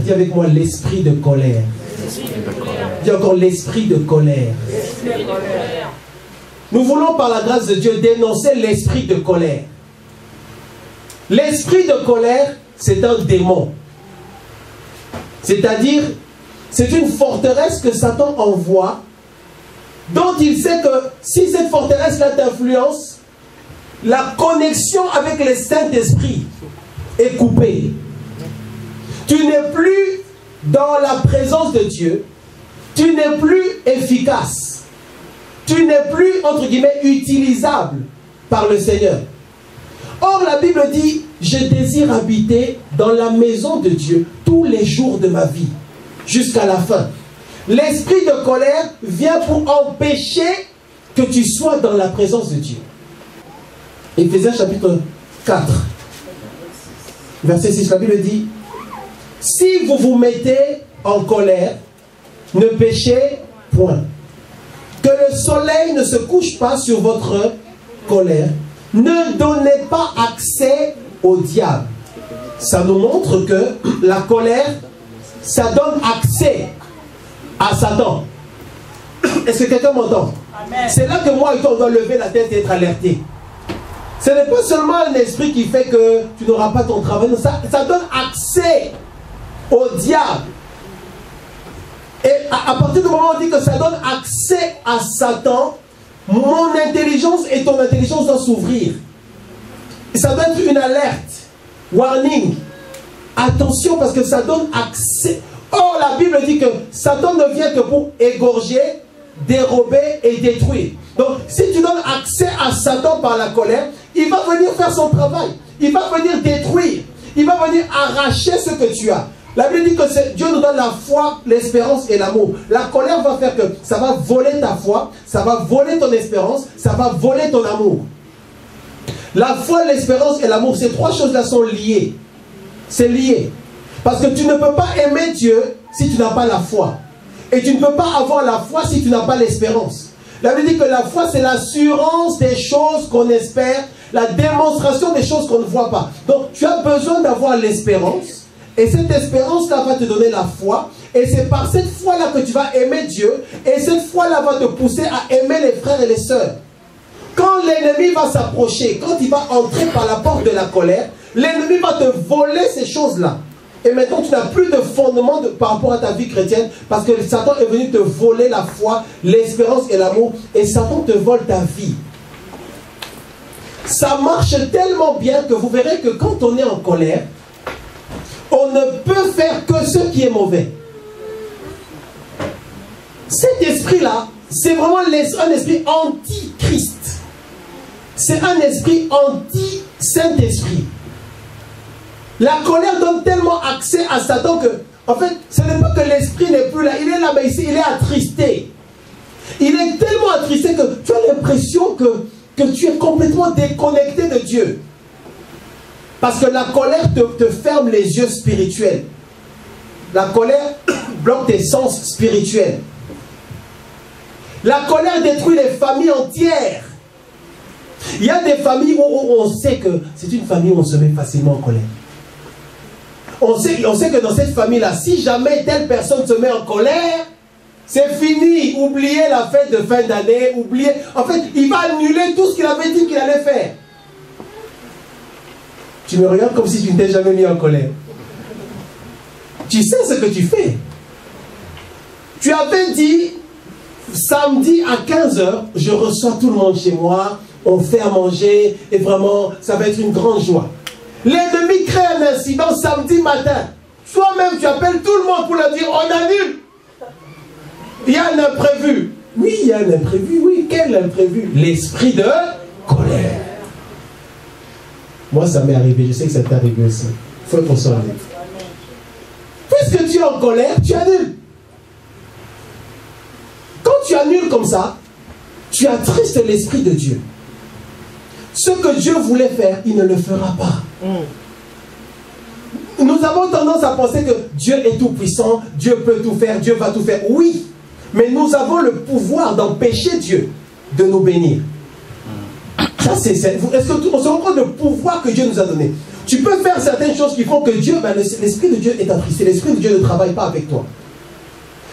Dis avec moi l'esprit de colère. Dis encore l'esprit de colère. Nous voulons par la grâce de Dieu dénoncer l'esprit de colère. L'esprit de colère, c'est un démon. C'est-à-dire, c'est une forteresse que Satan envoie, dont il sait que si cette forteresse-là t'influence, la connexion avec le Saint-Esprit est coupée. Tu n'es plus dans la présence de Dieu, tu n'es plus efficace, tu n'es plus, entre guillemets, utilisable par le Seigneur. Or, la Bible dit, je désire habiter dans la maison de Dieu tous les jours de ma vie, jusqu'à la fin. L'esprit de colère vient pour empêcher que tu sois dans la présence de Dieu. Éphésiens chapitre 4, verset 6, la Bible dit, si vous vous mettez en colère, ne péchez point. Que le soleil ne se couche pas sur votre colère. Ne donnez pas accès au diable. Ça nous montre que la colère, ça donne accès à Satan. Est-ce que quelqu'un m'entend? C'est là que moi et toi, on doit lever la tête et être alerté. Ce n'est pas seulement un esprit qui fait que tu n'auras pas ton travail. Non, ça donne accès au diable. Et à partir du moment où on dit que ça donne accès à Satan, mon intelligence et ton intelligence doivent s'ouvrir. Et ça doit être une alerte, warning. Attention parce que ça donne accès. Or la Bible dit que Satan ne vient que pour égorger, dérober et détruire. Donc si tu donnes accès à Satan par la colère, il va venir faire son travail. Il va venir détruire. Il va venir arracher ce que tu as. La Bible dit que Dieu nous donne la foi, l'espérance et l'amour. La colère va faire que ça va voler ta foi, ça va voler ton espérance, ça va voler ton amour. La foi, l'espérance et l'amour, ces trois choses-là sont liées. C'est lié. Parce que tu ne peux pas aimer Dieu si tu n'as pas la foi. Et tu ne peux pas avoir la foi si tu n'as pas l'espérance. La Bible dit que la foi, c'est l'assurance des choses qu'on espère, la démonstration des choses qu'on ne voit pas. Donc, tu as besoin d'avoir l'espérance. Et cette espérance-là va te donner la foi. Et c'est par cette foi-là que tu vas aimer Dieu. Et cette foi-là va te pousser à aimer les frères et les sœurs. Quand l'ennemi va s'approcher, quand il va entrer par la porte de la colère, l'ennemi va te voler ces choses-là. Et maintenant, tu n'as plus de fondement par rapport à ta vie chrétienne parce que Satan est venu te voler la foi, l'espérance et l'amour. Et Satan te vole ta vie. Ça marche tellement bien que vous verrez que quand on est en colère, on ne peut faire que ce qui est mauvais. Cet esprit-là, c'est vraiment un esprit anti-Christ. C'est un esprit anti-Saint-Esprit. La colère donne tellement accès à Satan que, en fait, ce n'est pas que l'esprit n'est plus là. Il est là, mais ici, il est attristé. Il est tellement attristé que tu as l'impression que tu es complètement déconnecté de Dieu. Parce que la colère te ferme les yeux spirituels. La colère bloque tes sens spirituels. La colère détruit les familles entières. Il y a des familles où on sait que c'est une famille où on se met facilement en colère. On sait que dans cette famille-là, si jamais telle personne se met en colère, c'est fini. Oubliez la fête de fin d'année, oubliez. En fait, il va annuler tout ce qu'il avait dit qu'il allait faire. Tu me regardes comme si tu ne t'es jamais mis en colère. Tu sais ce que tu fais. Tu avais dit, samedi à 15 h, je reçois tout le monde chez moi, on fait à manger, et vraiment, ça va être une grande joie. L'ennemi crée un incident samedi matin. Toi-même, tu appelles tout le monde pour leur dire, on annule. Il y a un imprévu. Oui, il y a un imprévu, oui. Quel imprévu? L'esprit de colère. Moi, ça m'est arrivé. Je sais que ça t'est arrivé aussi. Il faut qu'on s'en aille. Puisque tu es en colère, tu annules. Quand tu annules comme ça, tu attristes l'esprit de Dieu. Ce que Dieu voulait faire, il ne le fera pas. Nous avons tendance à penser que Dieu est tout puissant, Dieu peut tout faire, Dieu va tout faire. Oui, mais nous avons le pouvoir d'empêcher Dieu de nous bénir. Ça, est-ce qu'on se rend compte du pouvoir que Dieu nous a donné? Tu peux faire certaines choses qui font que Dieu, ben, l'Esprit de Dieu est attristé. L'Esprit de Dieu ne travaille pas avec toi.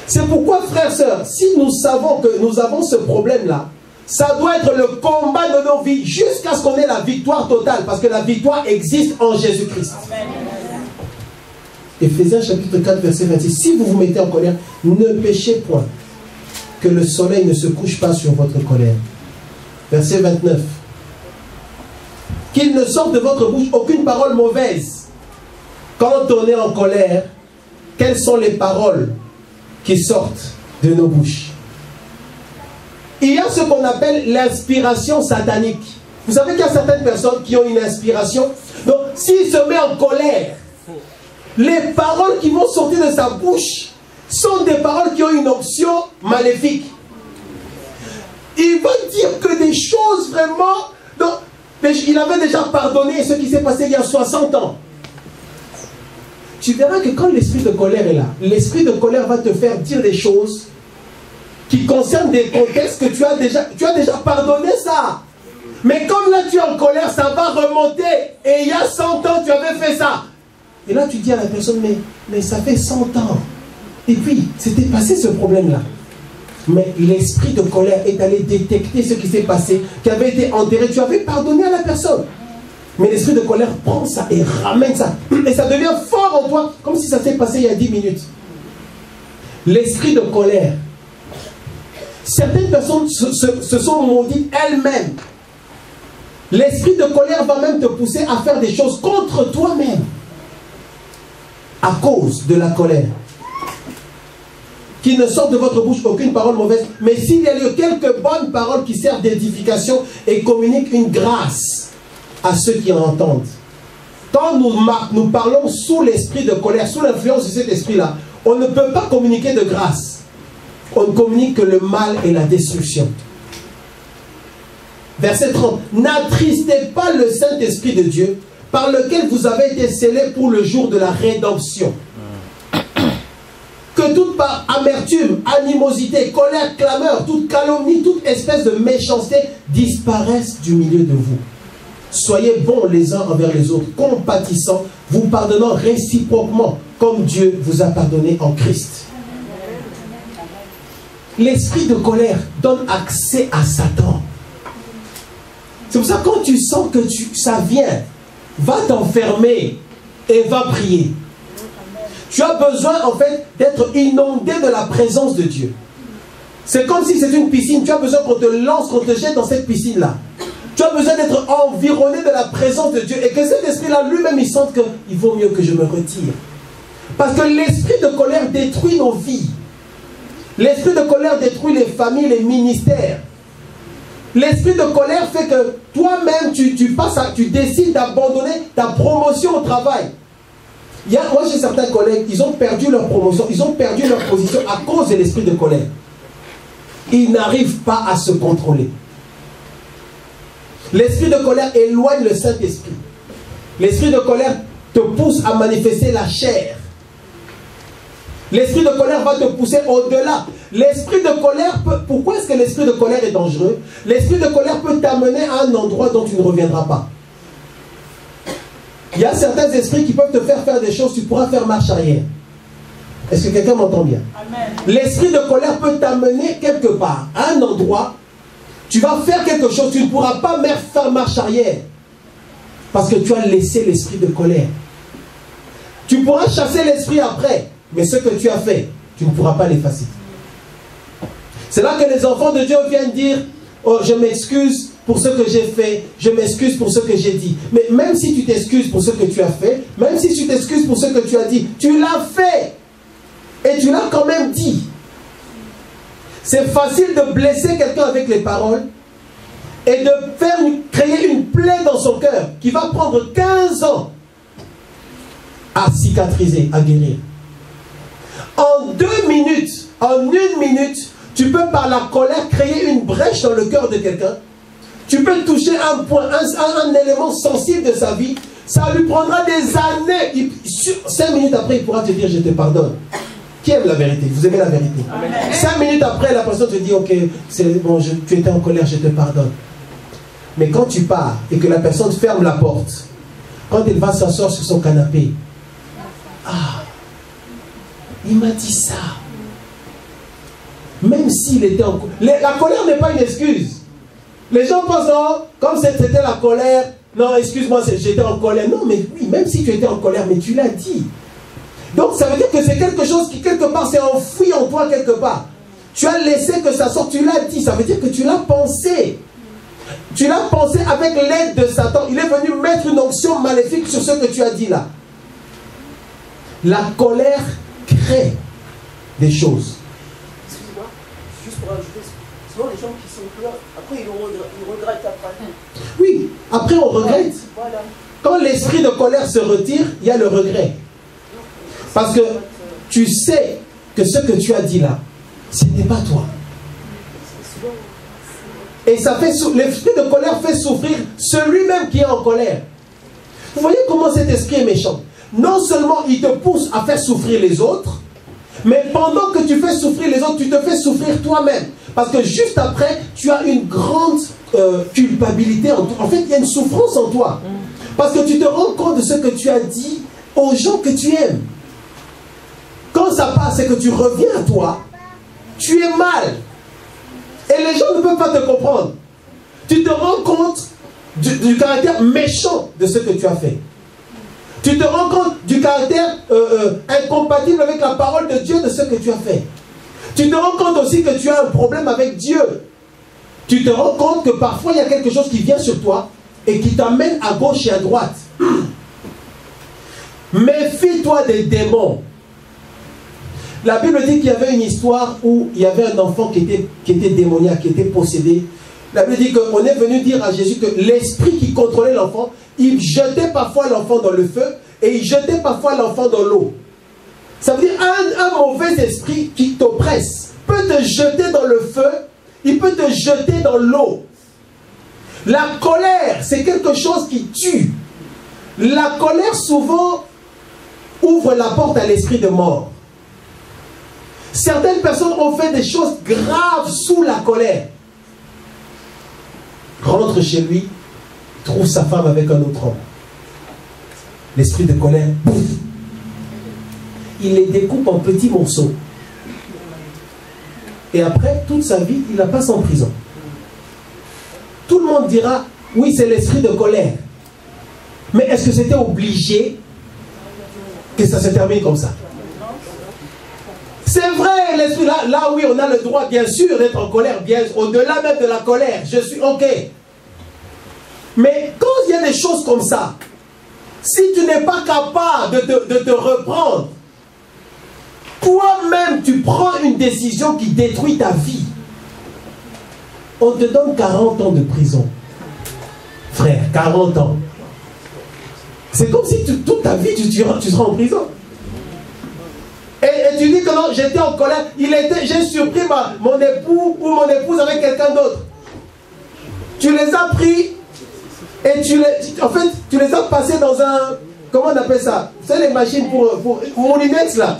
C'est pourquoi, frères et sœurs, si nous savons que nous avons ce problème-là, ça doit être le combat de nos vies jusqu'à ce qu'on ait la victoire totale. Parce que la victoire existe en Jésus-Christ. Éphésiens chapitre 4, verset 26. Si vous vous mettez en colère, ne péchez point. Que le soleil ne se couche pas sur votre colère. Verset 29. Qu'il ne sorte de votre bouche aucune parole mauvaise. Quand on est en colère, quelles sont les paroles qui sortent de nos bouches? Il y a ce qu'on appelle l'inspiration satanique. Vous savez qu'il y a certaines personnes qui ont une inspiration. Donc, s'il se met en colère, les paroles qui vont sortir de sa bouche sont des paroles qui ont une onction maléfique. Il va dire que des choses vraiment... Donc, il avait déjà pardonné ce qui s'est passé il y a 60 ans. Tu verras que quand l'esprit de colère est là, l'esprit de colère va te faire dire des choses qui concernent des contextes que tu as déjà pardonné ça. Mais comme là tu es en colère, ça va remonter. Et il y a 100 ans, tu avais fait ça. Et là tu dis à la personne, mais ça fait 100 ans. Et puis, c'était passé ce problème-là. Mais l'esprit de colère est allé détecter ce qui s'est passé, qui avait été enterré. Tu avais pardonné à la personne. Mais l'esprit de colère prend ça et ramène ça. Et ça devient fort en toi, comme si ça s'est passé il y a 10 minutes. L'esprit de colère. Certaines personnes se sont maudites elles-mêmes. L'esprit de colère va même te pousser à faire des choses contre toi-même. À cause de la colère. Qu'il ne sorte de votre bouche aucune parole mauvaise, mais s'il y a eu quelques bonnes paroles qui servent d'édification et communiquent une grâce à ceux qui en entendent. Quand nous parlons sous l'esprit de colère, sous l'influence de cet esprit-là, on ne peut pas communiquer de grâce. On ne communique que le mal et la destruction. Verset 30. N'attristez pas le Saint-Esprit de Dieu, par lequel vous avez été scellés pour le jour de la rédemption. Que toute amertume, animosité, colère, clameur, toute calomnie, toute espèce de méchanceté disparaissent du milieu de vous. Soyez bons les uns envers les autres, compatissants, vous pardonnant réciproquement, comme Dieu vous a pardonné en Christ. L'esprit de colère donne accès à Satan. C'est pour ça que quand tu sens que ça vient, va t'enfermer et va prier. Tu as besoin en fait d'être inondé de la présence de Dieu. C'est comme si c'est une piscine. Tu as besoin qu'on te lance, qu'on te jette dans cette piscine-là. Tu as besoin d'être environné de la présence de Dieu. Et que cet esprit-là lui-même, il sente qu'il vaut mieux que je me retire. Parce que l'esprit de colère détruit nos vies. L'esprit de colère détruit les familles, les ministères. L'esprit de colère fait que toi-même, tu décides d'abandonner ta promotion au travail. Moi, j'ai certains collègues, ils ont perdu leur promotion, ils ont perdu leur position à cause de l'esprit de colère. Ils n'arrivent pas à se contrôler. L'esprit de colère éloigne le Saint-Esprit. L'esprit de colère te pousse à manifester la chair. L'esprit de colère va te pousser au-delà. L'esprit de colère pourquoi est-ce que l'esprit de colère est dangereux? L'esprit de colère peut t'amener à un endroit dont tu ne reviendras pas. Il y a certains esprits qui peuvent te faire des choses, tu pourras faire marche arrière. Est-ce que quelqu'un m'entend bien? L'esprit de colère peut t'amener quelque part, à un endroit, tu vas faire quelque chose, tu ne pourras pas faire marche arrière. Parce que tu as laissé l'esprit de colère. Tu pourras chasser l'esprit après, mais ce que tu as fait, tu ne pourras pas l'effacer. C'est là que les enfants de Dieu viennent dire, oh, je m'excuse pour ce que j'ai fait, je m'excuse pour ce que j'ai dit. Mais même si tu t'excuses pour ce que tu as fait, même si tu t'excuses pour ce que tu as dit, tu l'as fait. Et tu l'as quand même dit. C'est facile de blesser quelqu'un avec les paroles et de créer une plaie dans son cœur qui va prendre 15 ans à cicatriser, à guérir. En 2 minutes, en 1 minute, tu peux par la colère créer une brèche dans le cœur de quelqu'un. Tu peux toucher un point, un élément sensible de sa vie. Ça lui prendra des années. 5 minutes après, il pourra te dire, je te pardonne. Qui aime la vérité? Vous aimez la vérité? Amen. 5 minutes après, la personne te dit, ok, c'est bon, tu étais en colère, je te pardonne. Mais quand tu pars et que la personne ferme la porte, Quand elle va s'asseoir sur son canapé, ah, il m'a dit ça. Même s'il était en colère. La colère n'est pas une excuse. Les gens pensent, non, comme c'était la colère, non, excuse-moi, j'étais en colère. Non, mais oui, même si tu étais en colère, mais tu l'as dit. Donc ça veut dire que c'est quelque chose qui quelque part s'est enfoui en toi quelque part. Tu as laissé que ça sorte, tu l'as dit, ça veut dire que tu l'as pensé. Tu l'as pensé avec l'aide de Satan. Il est venu mettre une onction maléfique sur ce que tu as dit là. La colère crée des choses. Excuse-moi, juste pour ajouter, souvent les gens qui sont là, après ils regrettent après. Oui, après on regrette. Voilà. Quand l'esprit de colère se retire, il y a le regret. Parce que tu sais que ce que tu as dit là, ce n'est pas toi. Et ça fait l'esprit de colère fait souffrir celui-même qui est en colère. Vous voyez comment cet esprit est méchant. Non seulement il te pousse à faire souffrir les autres, mais pendant que tu fais souffrir les autres, tu te fais souffrir toi-même. Parce que juste après, tu as une grande culpabilité en toi. En fait, il y a une souffrance en toi. Parce que tu te rends compte de ce que tu as dit aux gens que tu aimes. Quand ça passe et que tu reviens à toi, tu es mal. Et les gens ne peuvent pas te comprendre. Tu te rends compte du caractère méchant de ce que tu as fait. Tu te rends compte du caractère incompatible avec la parole de Dieu de ce que tu as fait. Tu te rends compte aussi que tu as un problème avec Dieu. Tu te rends compte que parfois il y a quelque chose qui vient sur toi et qui t'amène à gauche et à droite. Méfie-toi des démons. La Bible dit qu'il y avait une histoire où il y avait un enfant qui était démoniaque, qui était possédé. La Bible dit qu'on est venu dire à Jésus que l'esprit qui contrôlait l'enfant, il jetait parfois l'enfant dans le feu et il jetait parfois l'enfant dans l'eau. Ça veut dire un mauvais esprit qui t'oppresse peut te jeter dans le feu, il peut te jeter dans l'eau. La colère, c'est quelque chose qui tue. La colère souvent ouvre la porte à l'esprit de mort. Certaines personnes ont fait des choses graves sous la colère. Rentre chez lui, trouve sa femme avec un autre homme. L'esprit de colère, bouf, il les découpe en petits morceaux. Et après, toute sa vie, il la passe en prison. Tout le monde dira, oui, c'est l'esprit de colère. Mais est-ce que c'était obligé que ça se termine comme ça? C'est vrai, l'esprit, là oui, on a le droit, bien sûr, d'être en colère, bien au-delà même de la colère, je suis ok. Mais quand il y a des choses comme ça, si tu n'es pas capable de te reprendre, toi-même, tu prends une décision qui détruit ta vie. On te donne 40 ans de prison. Frère, 40 ans. C'est comme si toute ta vie, tu seras en prison. Et tu dis que non, j'étais en colère, j'ai surpris mon époux ou mon épouse avec quelqu'un d'autre. Tu les as pris et tu les as passés dans un, comment on appelle ça? C'est les machines pour moulinex là.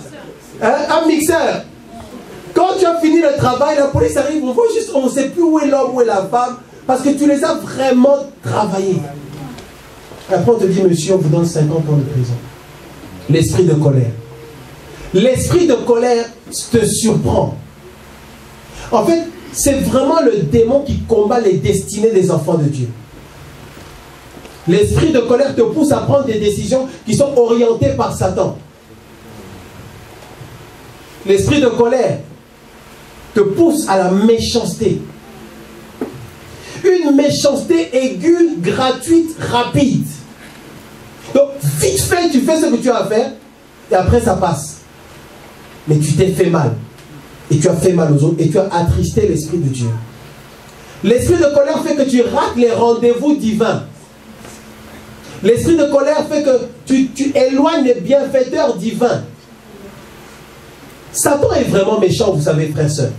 Hein, un mixeur. Quand tu as fini le travail, la police arrive, on voit juste, on ne sait plus où est l'homme, où est la femme, parce que tu les as vraiment travaillés. Après on te dit, monsieur, on vous donne 50 ans de prison. L'esprit de colère. L'esprit de colère te surprend. En fait, c'est vraiment le démon qui combat les destinées des enfants de Dieu. L'esprit de colère te pousse à prendre des décisions qui sont orientées par Satan. L'esprit de colère te pousse à la méchanceté. Une méchanceté aiguë, gratuite, rapide. Donc, vite fait, tu fais ce que tu as à faire, et après ça passe. Mais tu t'es fait mal. Et tu as fait mal aux autres, et tu as attristé l'Esprit de Dieu. L'esprit de colère fait que tu rates les rendez-vous divins. L'esprit de colère fait que tu éloignes les bienfaiteurs divins. Satan est vraiment méchant, vous savez, frères et sœurs.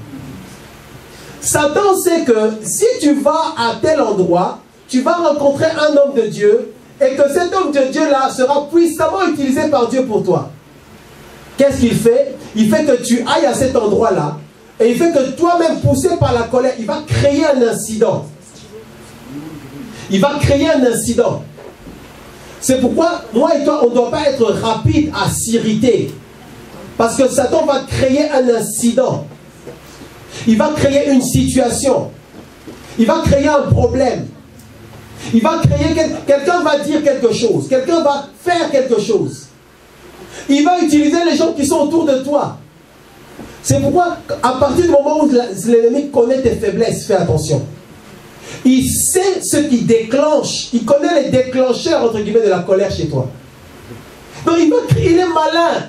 Satan sait que si tu vas à tel endroit, tu vas rencontrer un homme de Dieu, et que cet homme de Dieu-là sera puissamment utilisé par Dieu pour toi. Qu'est-ce qu'il fait? Il fait que tu ailles à cet endroit-là, et il fait que toi-même, poussé par la colère, il va créer un incident. Il va créer un incident. C'est pourquoi, moi et toi, on ne doit pas être rapide à s'irriter. Parce que Satan va créer un incident. Il va créer une situation. Il va créer un problème. Il va créer... Quelqu'un va dire quelque chose. Quelqu'un va faire quelque chose. Il va utiliser les gens qui sont autour de toi. C'est pourquoi, à partir du moment où l'ennemi connaît tes faiblesses, fais attention. Il sait ce qui déclenche. Il connaît les déclencheurs, entre guillemets, de la colère chez toi. Donc il est malin.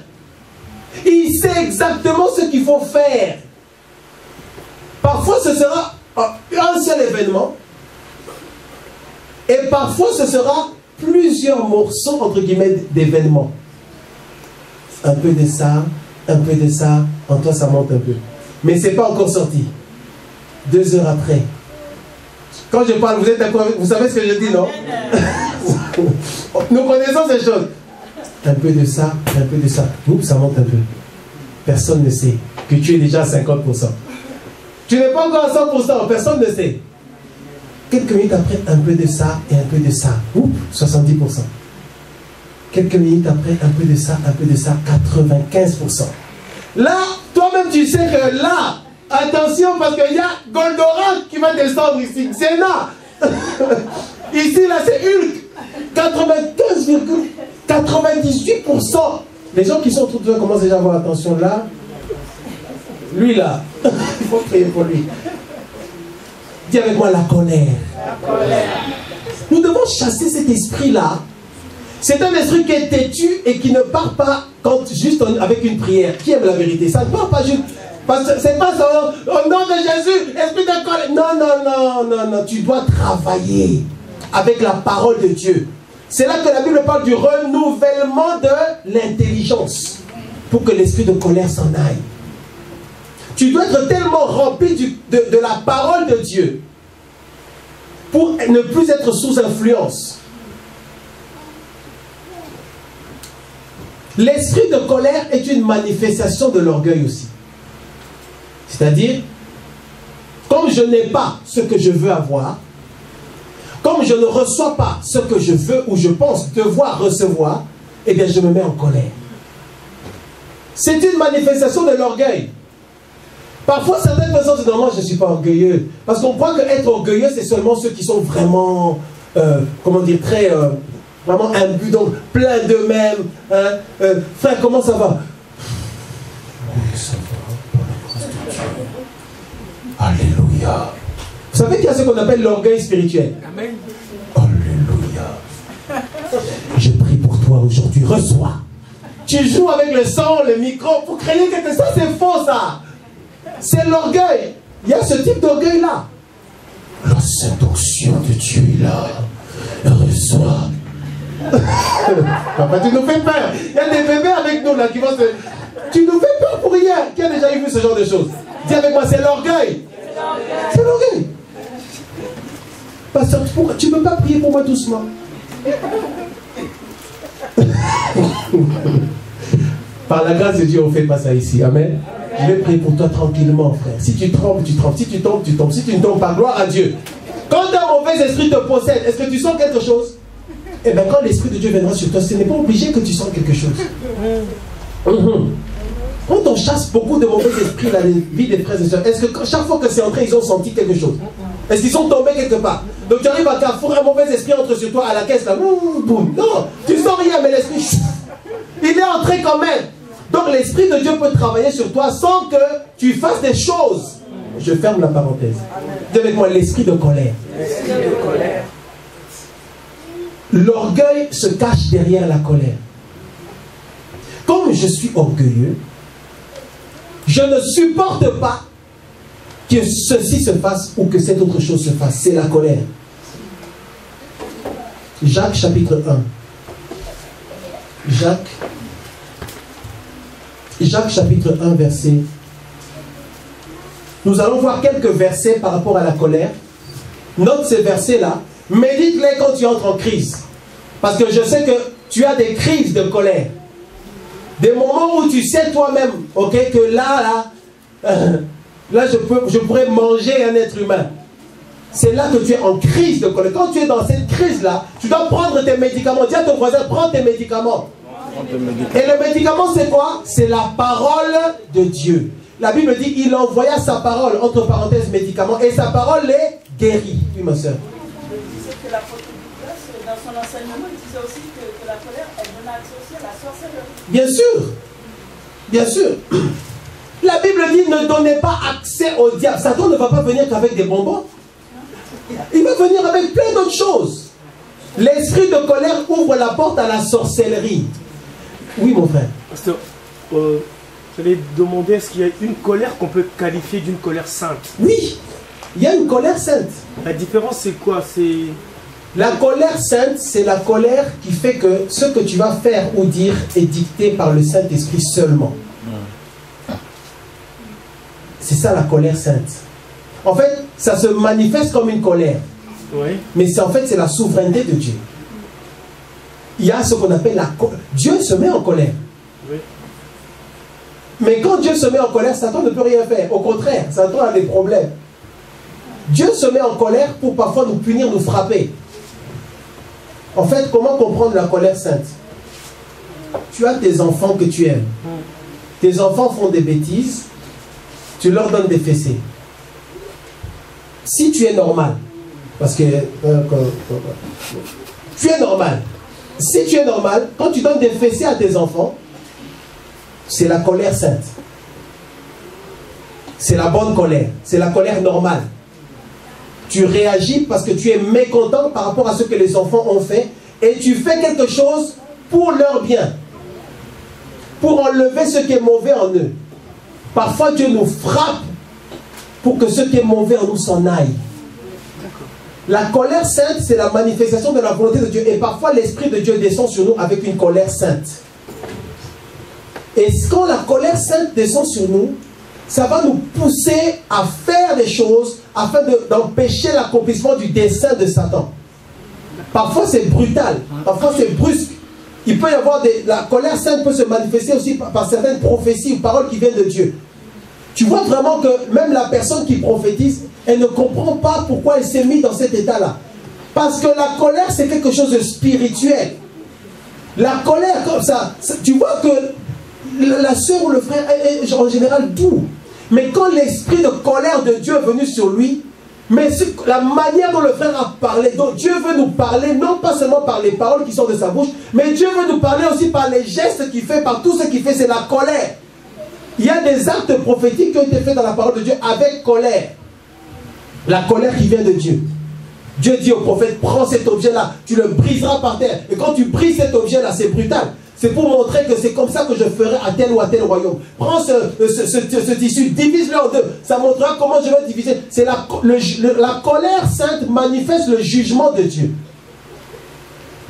Il sait exactement ce qu'il faut faire. Parfois, ce sera un seul événement. Et parfois, ce sera plusieurs morceaux, entre guillemets, d'événements. Un peu de ça, un peu de ça. En toi, ça monte un peu. Mais ce n'est pas encore sorti. 2 heures après. Quand je parle, vous êtes d'accord? Vous savez ce que je dis, non? Nous connaissons ces choses. Un peu de ça, un peu de ça. Oups, ça monte un peu. Personne ne sait que tu es déjà à 50%. Tu n'es pas encore à 100%, personne ne sait. Quelques minutes après, un peu de ça et un peu de ça. Oups, 70%. Quelques minutes après, un peu de ça, 95%. Là, toi-même, tu sais que là, attention, parce qu'il y a Goldorak qui va descendre ici. Xena. Ici, là, c'est Hulk. 95,98%. Les gens qui sont autour de toi commencent déjà à avoir attention là. Lui, là. Il faut prier pour lui. Dis avec moi la colère. La colère. Nous devons chasser cet esprit-là. C'est un esprit qui est têtu et qui ne part pas quand juste avec une prière. Qui aime la vérité? Ça ne part pas juste. C'est pas ça. Au nom de Jésus, esprit de colère. Non, non, non, non, non. Tu dois travailler avec la parole de Dieu. C'est là que la Bible parle du renouvellement de l'intelligence pour que l'esprit de colère s'en aille. Tu dois être tellement rempli de la parole de Dieu pour ne plus être sous influence. L'esprit de colère est une manifestation de l'orgueil aussi. C'est-à-dire, comme je n'ai pas ce que je veux avoir, comme je ne reçois pas ce que je veux ou je pense devoir recevoir, eh bien je me mets en colère. C'est une manifestation de l'orgueil. Parfois, certaines personnes disent non, moi je ne suis pas orgueilleux. Parce qu'on croit qu'être orgueilleux, c'est seulement ceux qui sont vraiment, comment dire, très, vraiment imbus, donc plein d'eux-mêmes. Hein? Frère, comment ça va? Oui, ça va, par la grâce de Dieu. Alléluia. Vous savez qu'il y a ce qu'on appelle l'orgueil spirituel. Amen. Alléluia. Je prie pour toi aujourd'hui, reçois. Tu joues avec le son, le micro, pour créer quelque chose. Ça, c'est faux, ça. C'est l'orgueil. Il y a ce type d'orgueil-là. La sainte onction de Dieu est là. Reçois. Papa, tu nous fais peur. Il y a des bébés avec nous là qui vont se... Tu nous fais peur pour rien. Qui a déjà vu ce genre de choses? Dis avec moi, c'est l'orgueil. C'est l'orgueil. Pasteur, tu ne peux pas prier pour moi doucement? Par la grâce de Dieu, on ne fait pas ça ici. Amen. Je vais prier pour toi tranquillement, frère. Si tu trembles, tu trembles. Si tu tombes, tu tombes. Si tu ne tombes pas, gloire à Dieu. Quand un mauvais esprit te possède, est-ce que tu sens quelque chose? Eh bien, quand l'esprit de Dieu viendra sur toi, ce n'est pas obligé que tu sens quelque chose. Quand on chasse beaucoup de mauvais esprits dans la vie des frères et sœurs, est-ce que chaque fois que c'est entré, ils ont senti quelque chose? Est-ce qu'ils sont tombés quelque part? Donc tu arrives à Carrefour, un mauvais esprit entre sur toi à la caisse, là, boum, non, tu sens rien, mais l'esprit, il est entré quand même. Donc l'esprit de Dieu peut travailler sur toi sans que tu fasses des choses. Je ferme la parenthèse. Dis avec moi, l'esprit de colère. L'esprit de colère. L'orgueil se cache derrière la colère. Comme je suis orgueilleux, je ne supporte pas que ceci se fasse ou que cette autre chose se fasse. C'est la colère. Jacques chapitre 1. Jacques chapitre 1 verset. Nous allons voir quelques versets par rapport à la colère. Note ces versets-là. Médite-les quand tu entres en crise. Parce que je sais que tu as des crises de colère. Des moments où tu sais toi-même, ok, que là, je pourrais manger un être humain. c'est là que tu es en crise de colère. Quand tu es dans cette crise-là, tu dois prendre tes médicaments. Dis à ton voisin, prends tes médicaments. Et le médicament, c'est quoi? C'est la parole de Dieu. La Bible dit, il envoya sa parole, entre parenthèses, médicament, et sa parole les guérit. Oui, ma soeur. Je disais que l'apôtre Nicolas, dans son enseignement, il disait aussi que la colère, elle donne accès aussi à la sorcellerie. Bien sûr. Bien sûr. La Bible dit, ne donnez pas accès au diable. Satan ne va pas venir qu'avec des bonbons. Il va venir avec plein d'autres choses. L'esprit de colère ouvre la porte à la sorcellerie. Oui, mon frère. Pasteur, j'allais demander, est-ce qu'il y a une colère qu'on peut qualifier d'une colère sainte? Oui, il y a une colère sainte. La différence, c'est quoi? La colère sainte, c'est la colère qui fait que ce que tu vas faire ou dire est dicté par le Saint-Esprit seulement. C'est ça la colère sainte. En fait, ça se manifeste comme une colère. Oui. Mais en fait, c'est la souveraineté de Dieu. Il y a ce qu'on appelle la colère. Dieu se met en colère. Oui. Mais quand Dieu se met en colère, Satan ne peut rien faire. Au contraire, Satan a des problèmes. Dieu se met en colère pour parfois nous punir, nous frapper. En fait, comment comprendre la colère sainte? Tu as tes enfants que tu aimes. Tes enfants font des bêtises. Tu leur donnes des fessées. Si tu es normal, parce que tu es normal. Si tu es normal, quand tu donnes des fessées à tes enfants, c'est la colère sainte. C'est la bonne colère. C'est la colère normale. Tu réagis parce que tu es mécontent par rapport à ce que les enfants ont fait et tu fais quelque chose pour leur bien. Pour enlever ce qui est mauvais en eux. Parfois Dieu nous frappe pour que ce qui est mauvais en nous s'en aille. La colère sainte, c'est la manifestation de la volonté de Dieu. Et parfois l'Esprit de Dieu descend sur nous avec une colère sainte. Et quand la colère sainte descend sur nous, ça va nous pousser à faire des choses afin d'empêcher l'accomplissement du dessein de Satan. Parfois c'est brutal, parfois c'est brusque. Il peut y avoir la colère sainte peut se manifester aussi par certaines prophéties ou paroles qui viennent de Dieu. Tu vois vraiment que même la personne qui prophétise, elle ne comprend pas pourquoi elle s'est mise dans cet état-là. Parce que la colère, c'est quelque chose de spirituel. La colère, comme ça, tu vois que la sœur ou le frère est en général doux. Mais quand l'esprit de colère de Dieu est venu sur lui, mais la manière dont le frère a parlé, donc Dieu veut nous parler, non pas seulement par les paroles qui sortent de sa bouche, mais Dieu veut nous parler aussi par les gestes qu'il fait, par tout ce qu'il fait, c'est la colère. Il y a des actes prophétiques qui ont été faits dans la parole de Dieu avec colère. La colère qui vient de Dieu. Dieu dit au prophète, prends cet objet-là, tu le briseras par terre. Et quand tu brises cet objet-là, c'est brutal. C'est pour montrer que c'est comme ça que je ferai à tel ou à tel royaume. Prends ce tissu, divise-le en deux. Ça montrera comment je vais diviser. C'est la colère sainte manifeste le jugement de Dieu.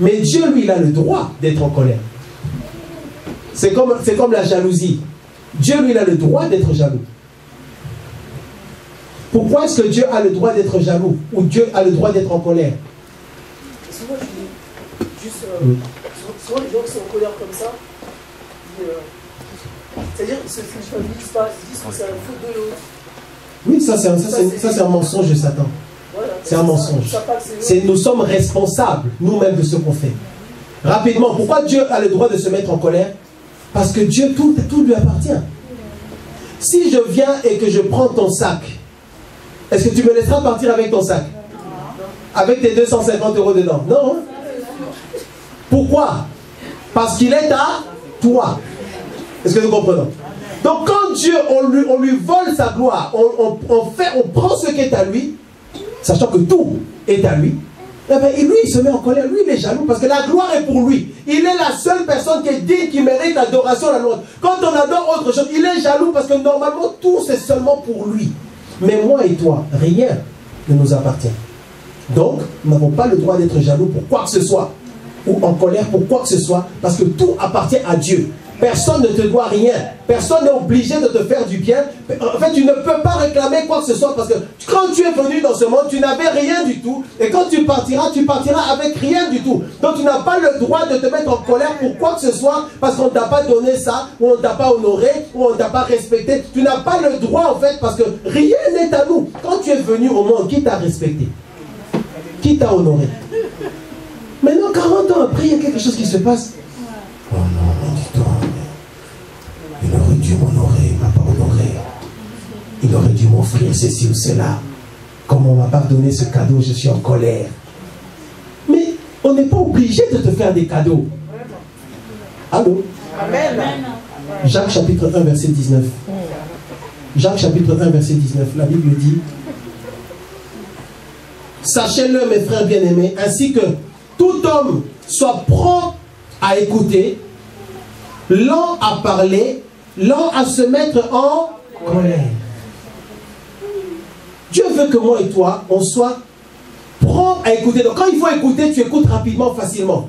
Mais Dieu, lui, il a le droit d'être en colère. C'est comme la jalousie. Dieu, lui, il a le droit d'être jaloux. Pourquoi est-ce que Dieu a le droit d'être jaloux? Ou Dieu a le droit d'être en colère? Souvent, je dis, juste, souvent les gens qui sont en colère comme ça, c'est-à-dire que ce ne disent pas, ils disent que c'est un faute de l'autre. Oui, ça c'est un mensonge de Satan. Voilà, c'est un mensonge. Nous sommes responsables, nous-mêmes, de ce qu'on fait. Rapidement, pourquoi Dieu a le droit de se mettre en colère? Parce que Dieu, tout lui appartient. Si je viens et que je prends ton sac, est-ce que tu me laisseras partir avec ton sac? Avec tes 250 € dedans? Non. Hein? Pourquoi? Parce qu'il est à toi. Est-ce que nous comprenons? Donc quand Dieu, on lui vole sa gloire, on prend ce qui est à lui, sachant que tout est à lui, eh bien, lui il se met en colère, lui il est jaloux parce que la gloire est pour lui. Il est la seule personne qui est digne, qui mérite l'adoration, la louange. Quand on adore autre chose, il est jaloux parce que normalement tout c'est seulement pour lui. Mais moi et toi, rien ne nous appartient. Donc, nous n'avons pas le droit d'être jaloux pour quoi que ce soit, ou en colère pour quoi que ce soit, parce que tout appartient à Dieu. Personne ne te doit rien. Personne n'est obligé de te faire du bien. En fait, tu ne peux pas réclamer quoi que ce soit parce que quand tu es venu dans ce monde, tu n'avais rien du tout. Et quand tu partiras avec rien du tout. Donc tu n'as pas le droit de te mettre en colère pour quoi que ce soit parce qu'on ne t'a pas donné ça, ou on ne t'a pas honoré, ou on ne t'a pas respecté. Tu n'as pas le droit en fait parce que rien n'est à nous. Quand tu es venu au monde, qui t'a respecté? Qui t'a honoré? Maintenant, 40 ans après, il y a quelque chose qui se passe. Oh non, mais dis-toi, il aurait dû m'honorer, il ne m'a pas honoré. Il aurait dû m'offrir ceci ou cela. Comme on ne m'a pas donné ce cadeau, je suis en colère. Mais on n'est pas obligé de te faire des cadeaux. Allô? Amen. Jacques chapitre 1, verset 19. Jacques chapitre 1, verset 19. La Bible dit: sachez-le, mes frères bien-aimés, ainsi que tout homme soit prompt à écouter, lent à parler, lent à se mettre en colère. Dieu veut que moi et toi, on soit prompt à écouter. Donc quand il faut écouter, tu écoutes rapidement, facilement.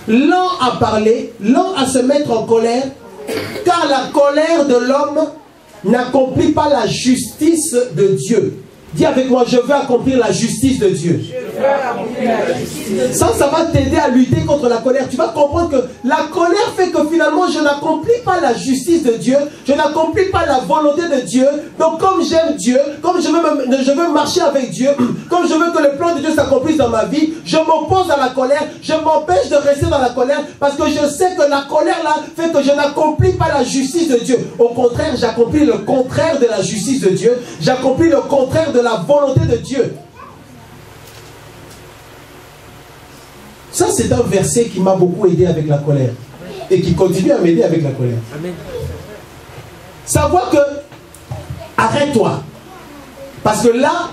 Lent à parler, lent à se mettre en colère, car la colère de l'homme n'accomplit pas la justice de Dieu. Dis avec moi, je veux accomplir la justice de Dieu. Ça va t'aider à lutter contre la colère. Tu vas comprendre que la colère fait que finalement, je n'accomplis pas la justice de Dieu. Je n'accomplis pas la volonté de Dieu. Donc comme j'aime Dieu, comme je veux marcher avec Dieu, comme je veux que le plan de Dieu s'accomplisse dans ma vie, je m'oppose à la colère. Je m'empêche de rester dans la colère parce que je sais que la colère là fait que je n'accomplis pas la justice de Dieu. Au contraire, j'accomplis le contraire de la justice de Dieu. J'accomplis le contraire de la volonté de Dieu. Ça, c'est un verset qui m'a beaucoup aidé avec la colère et qui continue à m'aider avec la colère. Amen. Savoir que arrête-toi parce que là,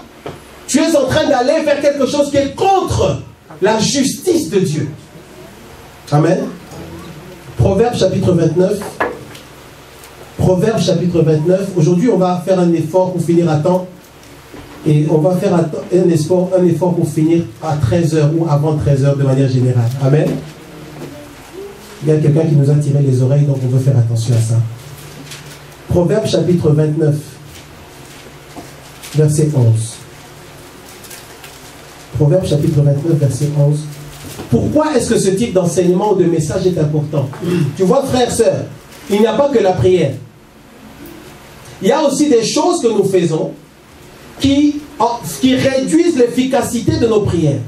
tu es en train d'aller vers quelque chose qui est contre la justice de Dieu. Amen. Proverbe chapitre 29. Proverbe chapitre 29. Aujourd'hui, on va faire un effort pour finir à temps. Et on va faire un effort pour finir à 13h ou avant 13h de manière générale. Amen. Il y a quelqu'un qui nous a tiré les oreilles, donc on veut faire attention à ça. Proverbe chapitre 29, verset 11. Proverbe chapitre 29, verset 11. Pourquoi est-ce que ce type d'enseignement ou de message est important? Tu vois, frères, sœurs, il n'y a pas que la prière. Il y a aussi des choses que nous faisons qui réduisent l'efficacité de nos prières.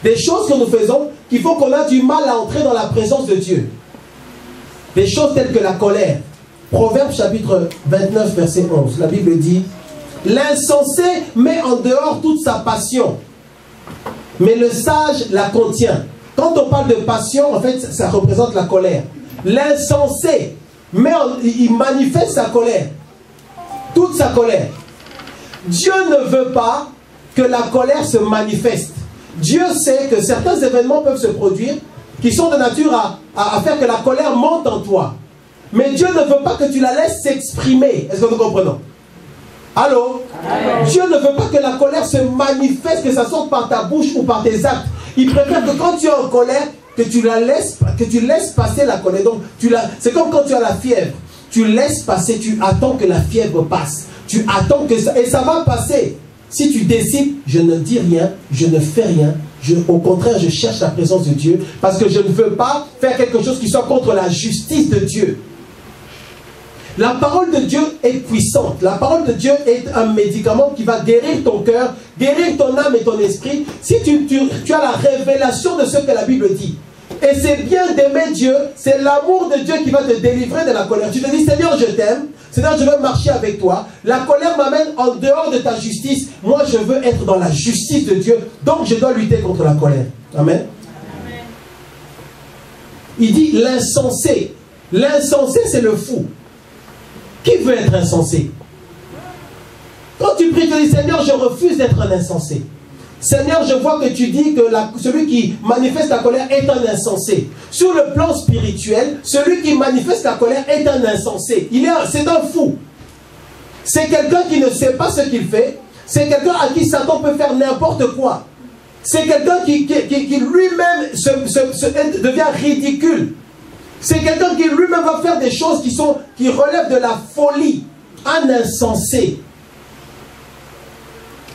Des choses que nous faisons qui font qu'on a du mal à entrer dans la présence de Dieu. Des choses telles que la colère. Proverbe chapitre 29, verset 11. La Bible dit: l'insensé met en dehors toute sa passion, mais le sage la contient. Quand on parle de passion, en fait, ça représente la colère. L'insensé, il manifeste sa colère. Toute sa colère. Dieu ne veut pas que la colère se manifeste. Dieu sait que certains événements peuvent se produire qui sont de nature à faire que la colère monte en toi. Mais Dieu ne veut pas que tu la laisses s'exprimer. Est-ce que nous comprenons? Allô? Allô? Dieu ne veut pas que la colère se manifeste, que ça sorte par ta bouche ou par tes actes. Il préfère que quand tu es en colère, que tu laisses passer la colère. Donc, c'est comme quand tu as la fièvre. Tu laisses passer, tu attends que la fièvre passe. Tu attends que ça... Et ça va passer. Si tu décides, je ne dis rien, je ne fais rien. Au contraire, je cherche la présence de Dieu. Parce que je ne veux pas faire quelque chose qui soit contre la justice de Dieu. La parole de Dieu est puissante. La parole de Dieu est un médicament qui va guérir ton cœur, guérir ton âme et ton esprit. Si tu as la révélation de ce que la Bible dit. Et c'est bien d'aimer Dieu, c'est l'amour de Dieu qui va te délivrer de la colère. Tu te dis, Seigneur, je t'aime, Seigneur, je veux marcher avec toi. La colère m'amène en dehors de ta justice. Moi, je veux être dans la justice de Dieu. Donc, je dois lutter contre la colère. Amen. Amen. Il dit l'insensé. L'insensé, c'est le fou. Qui veut être insensé? Quand tu pries, tu dis, Seigneur, je refuse d'être un insensé. Seigneur, je vois que tu dis que celui qui manifeste la colère est un insensé. Sur le plan spirituel, celui qui manifeste la colère est un insensé. C'est un fou. C'est quelqu'un qui ne sait pas ce qu'il fait. C'est quelqu'un à qui Satan peut faire n'importe quoi. C'est quelqu'un qui lui-même devient ridicule. C'est quelqu'un qui lui-même va faire des choses qui relèvent de la folie, un insensé.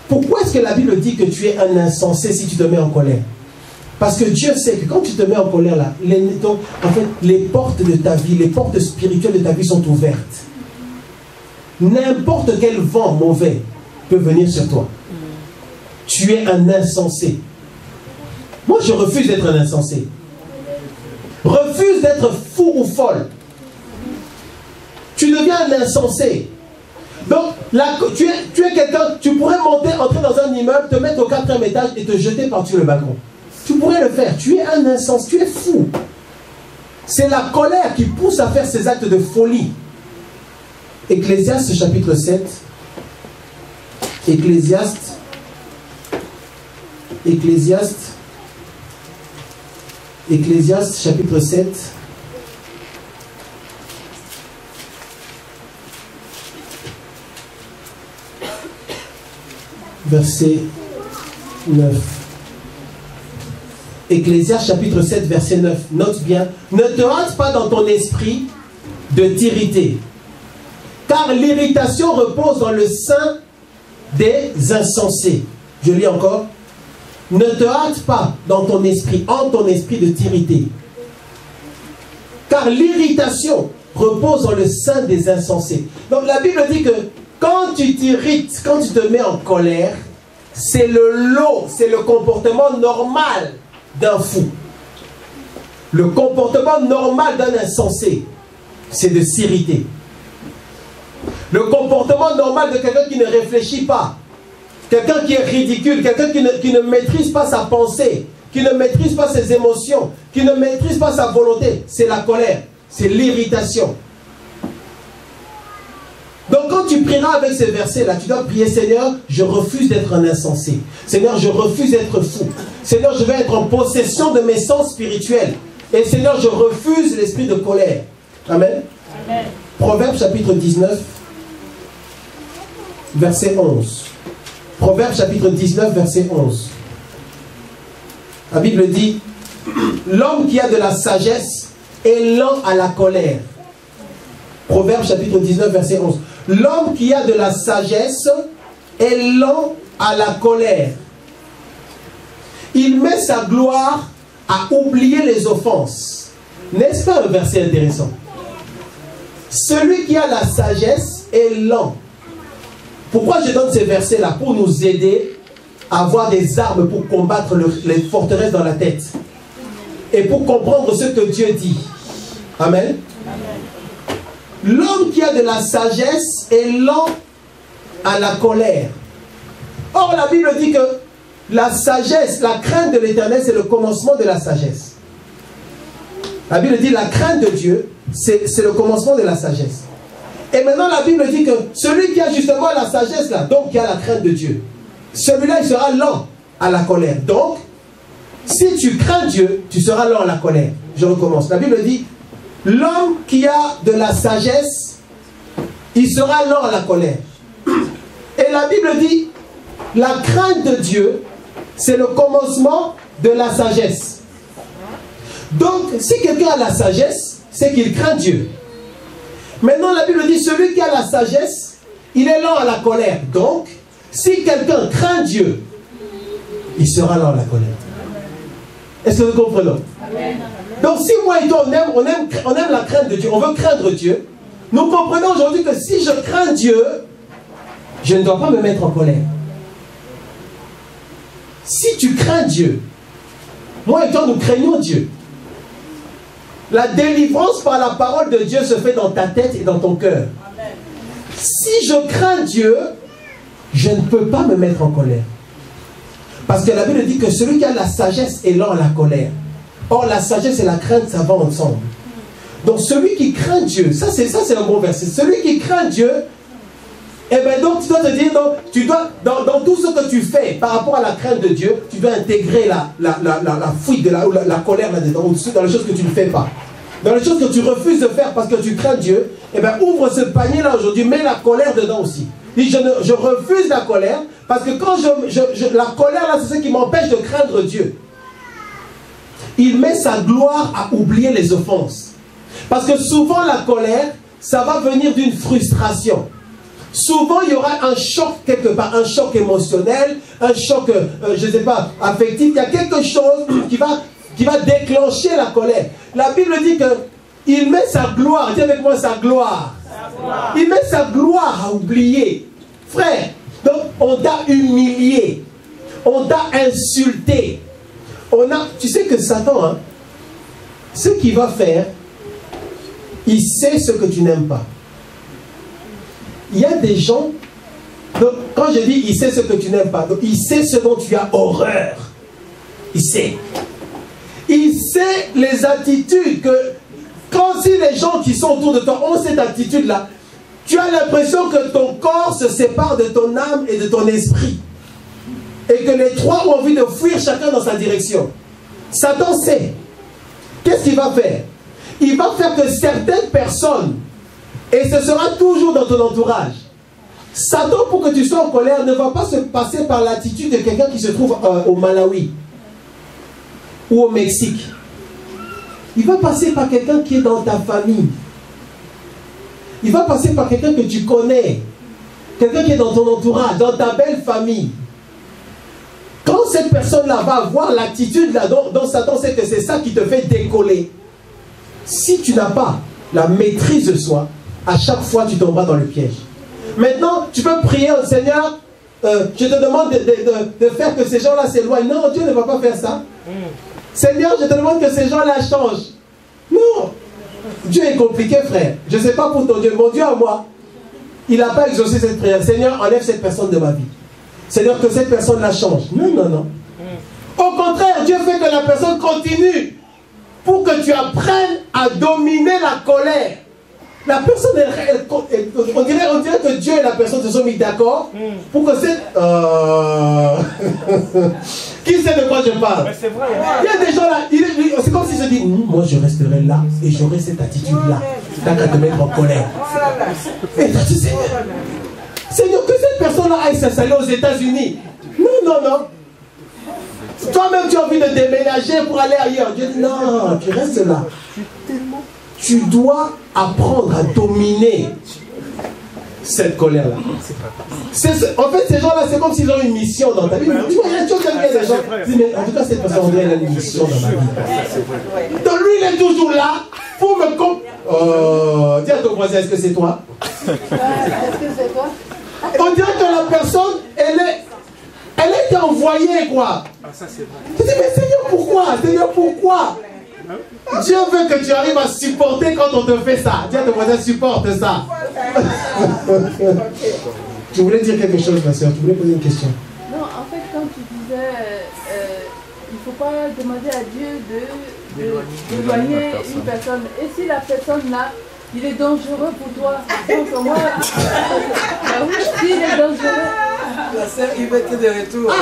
Pourquoi est-ce que la Bible dit que tu es un insensé si tu te mets en colère? Parce que Dieu sait que quand tu te mets en colère là, en fait, les portes de ta vie, les portes spirituelles de ta vie sont ouvertes. N'importe quel vent mauvais peut venir sur toi. Tu es un insensé. Moi, je refuse d'être un insensé. Refuse d'être fou ou folle. Tu deviens un insensé. Donc, là, tu es quelqu'un, tu pourrais entrer dans un immeuble, te mettre au 4e étage et te jeter par-dessus le balcon. Tu pourrais le faire. Tu es un insensé, tu es fou. C'est la colère qui pousse à faire ces actes de folie. Ecclésiaste chapitre 7. Ecclésiaste chapitre 7. Verset 9. Ecclésiaste chapitre 7 verset 9. Note bien. Ne te hâte pas dans ton esprit de t'irriter, car l'irritation repose dans le sein des insensés. Je lis encore. Ne te hâte pas dans ton esprit, en ton esprit de t'irriter, car l'irritation repose dans le sein des insensés. Donc la Bible dit que quand tu t'irrites, quand tu te mets en colère, c'est le lot, c'est le comportement normal d'un fou. Le comportement normal d'un insensé, c'est de s'irriter. Le comportement normal de quelqu'un qui ne réfléchit pas, quelqu'un qui est ridicule, quelqu'un qui ne maîtrise pas sa pensée, qui ne maîtrise pas ses émotions, qui ne maîtrise pas sa volonté, c'est la colère, c'est l'irritation. Donc quand tu prieras avec ces versets-là, tu dois prier: Seigneur, je refuse d'être un insensé. Seigneur, je refuse d'être fou. Seigneur, je vais être en possession de mes sens spirituels. Et Seigneur, je refuse l'esprit de colère. Amen. Amen. Proverbe chapitre 19, verset 11. Proverbe chapitre 19, verset 11. La Bible dit: l'homme qui a de la sagesse est lent à la colère. Proverbe chapitre 19, verset 11. L'homme qui a de la sagesse est lent à la colère. Il met sa gloire à oublier les offenses. N'est-ce pas un verset intéressant? Celui qui a la sagesse est lent. Pourquoi je donne ces versets-là? Pour nous aider à avoir des armes pour combattre les forteresses dans la tête. Et pour comprendre ce que Dieu dit. Amen. L'homme qui a de la sagesse est lent à la colère. Or, la Bible dit que la sagesse, la crainte de l'Éternel, c'est le commencement de la sagesse. La Bible dit la crainte de Dieu, c'est le commencement de la sagesse. Et maintenant, la Bible dit que celui qui a justement la sagesse là, donc qui a la crainte de Dieu, celui-là, il sera lent à la colère. Donc, si tu crains Dieu, tu seras lent à la colère. Je recommence. La Bible dit: l'homme qui a de la sagesse, il sera lent à la colère. Et la Bible dit: la crainte de Dieu, c'est le commencement de la sagesse. Donc, si quelqu'un a la sagesse, c'est qu'il craint Dieu. Maintenant, la Bible dit: celui qui a la sagesse, il est lent à la colère. Donc, si quelqu'un craint Dieu, il sera lent à la colère. Est-ce que nous comprenons? Donc, si moi et toi, on aime la crainte de Dieu, on veut craindre Dieu, nous comprenons aujourd'hui que si je crains Dieu, je ne dois pas me mettre en colère. Si tu crains Dieu, moi et toi, nous craignons Dieu. La délivrance par la parole de Dieu se fait dans ta tête et dans ton cœur. Si je crains Dieu, je ne peux pas me mettre en colère. Parce que la Bible dit que celui qui a la sagesse est lent à la colère. Or, la sagesse et la crainte, ça va ensemble. Donc, celui qui craint Dieu, ça c'est un bon verset. Celui qui craint Dieu, eh bien donc tu dois te dire, non, tu dois, dans tout ce que tu fais par rapport à la crainte de Dieu, tu dois intégrer la fuite, la colère là-dedans, dans les choses que tu ne fais pas. Dans les choses que tu refuses de faire parce que tu crains Dieu, eh bien ouvre ce panier-là aujourd'hui, mets la colère dedans aussi. Dis: je refuse la colère, parce que quand la colère là, c'est ce qui m'empêche de craindre Dieu. Il met sa gloire à oublier les offenses. Parce que souvent la colère, ça va venir d'une frustration. Souvent il y aura un choc quelque part, un choc émotionnel, un choc, je ne sais pas, affectif. Il y a quelque chose qui va déclencher la colère. La Bible dit qu'il met sa gloire, dis avec moi sa gloire. Il met sa gloire à oublier. Frère, donc on t'a humilié, on t'a insulté. Tu sais que Satan, hein, ce qu'il va faire, il sait ce que tu n'aimes pas. Il y a des gens, donc quand je dis il sait ce que tu n'aimes pas, donc il sait ce dont tu as horreur. Il sait. Il sait les attitudes que, quand si les gens qui sont autour de toi ont cette attitude-là, tu as l'impression que ton corps se sépare de ton âme et de ton esprit. Et que les trois ont envie de fuir chacun dans sa direction. Satan sait. Qu'est-ce qu'il va faire? Il va faire que certaines personnes, et ce sera toujours dans ton entourage, Satan, pour que tu sois en colère, ne va pas se passer par l'attitude de quelqu'un qui se trouve au Malawi ou au Mexique. Il va passer par quelqu'un qui est dans ta famille. Il va passer par quelqu'un que tu connais. Quelqu'un qui est dans ton entourage, dans ta belle famille. Quand cette personne-là va avoir l'attitude là, dont Satan sait que c'est ça qui te fait décoller. Si tu n'as pas la maîtrise de soi, à chaque fois tu tomberas dans le piège. Maintenant, tu peux prier au Seigneur, je te demande de faire que ces gens-là s'éloignent. Non, Dieu ne va pas faire ça. Seigneur, je te demande que ces gens-là changent. Non. Dieu est compliqué, frère. Je ne sais pas pour ton Dieu. Mon Dieu à moi, il n'a pas exaucé cette prière. Seigneur, enlève cette personne de ma vie. Seigneur, que cette personne-là change. Non, non, non. Au contraire, Dieu fait que la personne continue pour que tu apprennes à dominer la colère. La personne, on dirait que Dieu et la personne se sont mis d'accord pour que cette... Qui sait de quoi je parle? C'est vrai. Il y a des gens là, c'est comme s'ils se disent, moi je resterai là et j'aurai cette attitude-là. T'as qu'à te mettre en colère. Et toi tu sais, Seigneur, que cette personne-là aille s'installer aux États-Unis. Non, non, non. Toi-même tu as envie de déménager pour aller ailleurs. Dieu dit, non, tu restes là. Tu dois apprendre à dominer cette colère-là. En fait, ces gens-là, c'est comme s'ils ont une mission dans ta vie. Tu vois, il y a des gens qui disent, mais en tout cas, cette personne, elle a une mission dans ma vie. Donc lui, il est toujours là pour me... dis à ton voisin, est-ce que c'est toi? Est-ce que c'est toi? On dirait que la personne, elle est envoyée, quoi. Ah, ça c'est vrai. Tu dis, mais Seigneur, pourquoi? Seigneur, pourquoi? Dieu veut que tu arrives à supporter quand on te fait ça. Dis à ton voisin, supporte ça. Tu voulais dire quelque chose, ma soeur? Tu voulais poser une question? Non, en fait, quand tu disais, il ne faut pas demander à Dieu d'éloigner une personne. Et si la personne là, il est dangereux pour toi, donc moi, oui, s'il est dangereux, La sœur Yvette est de retour.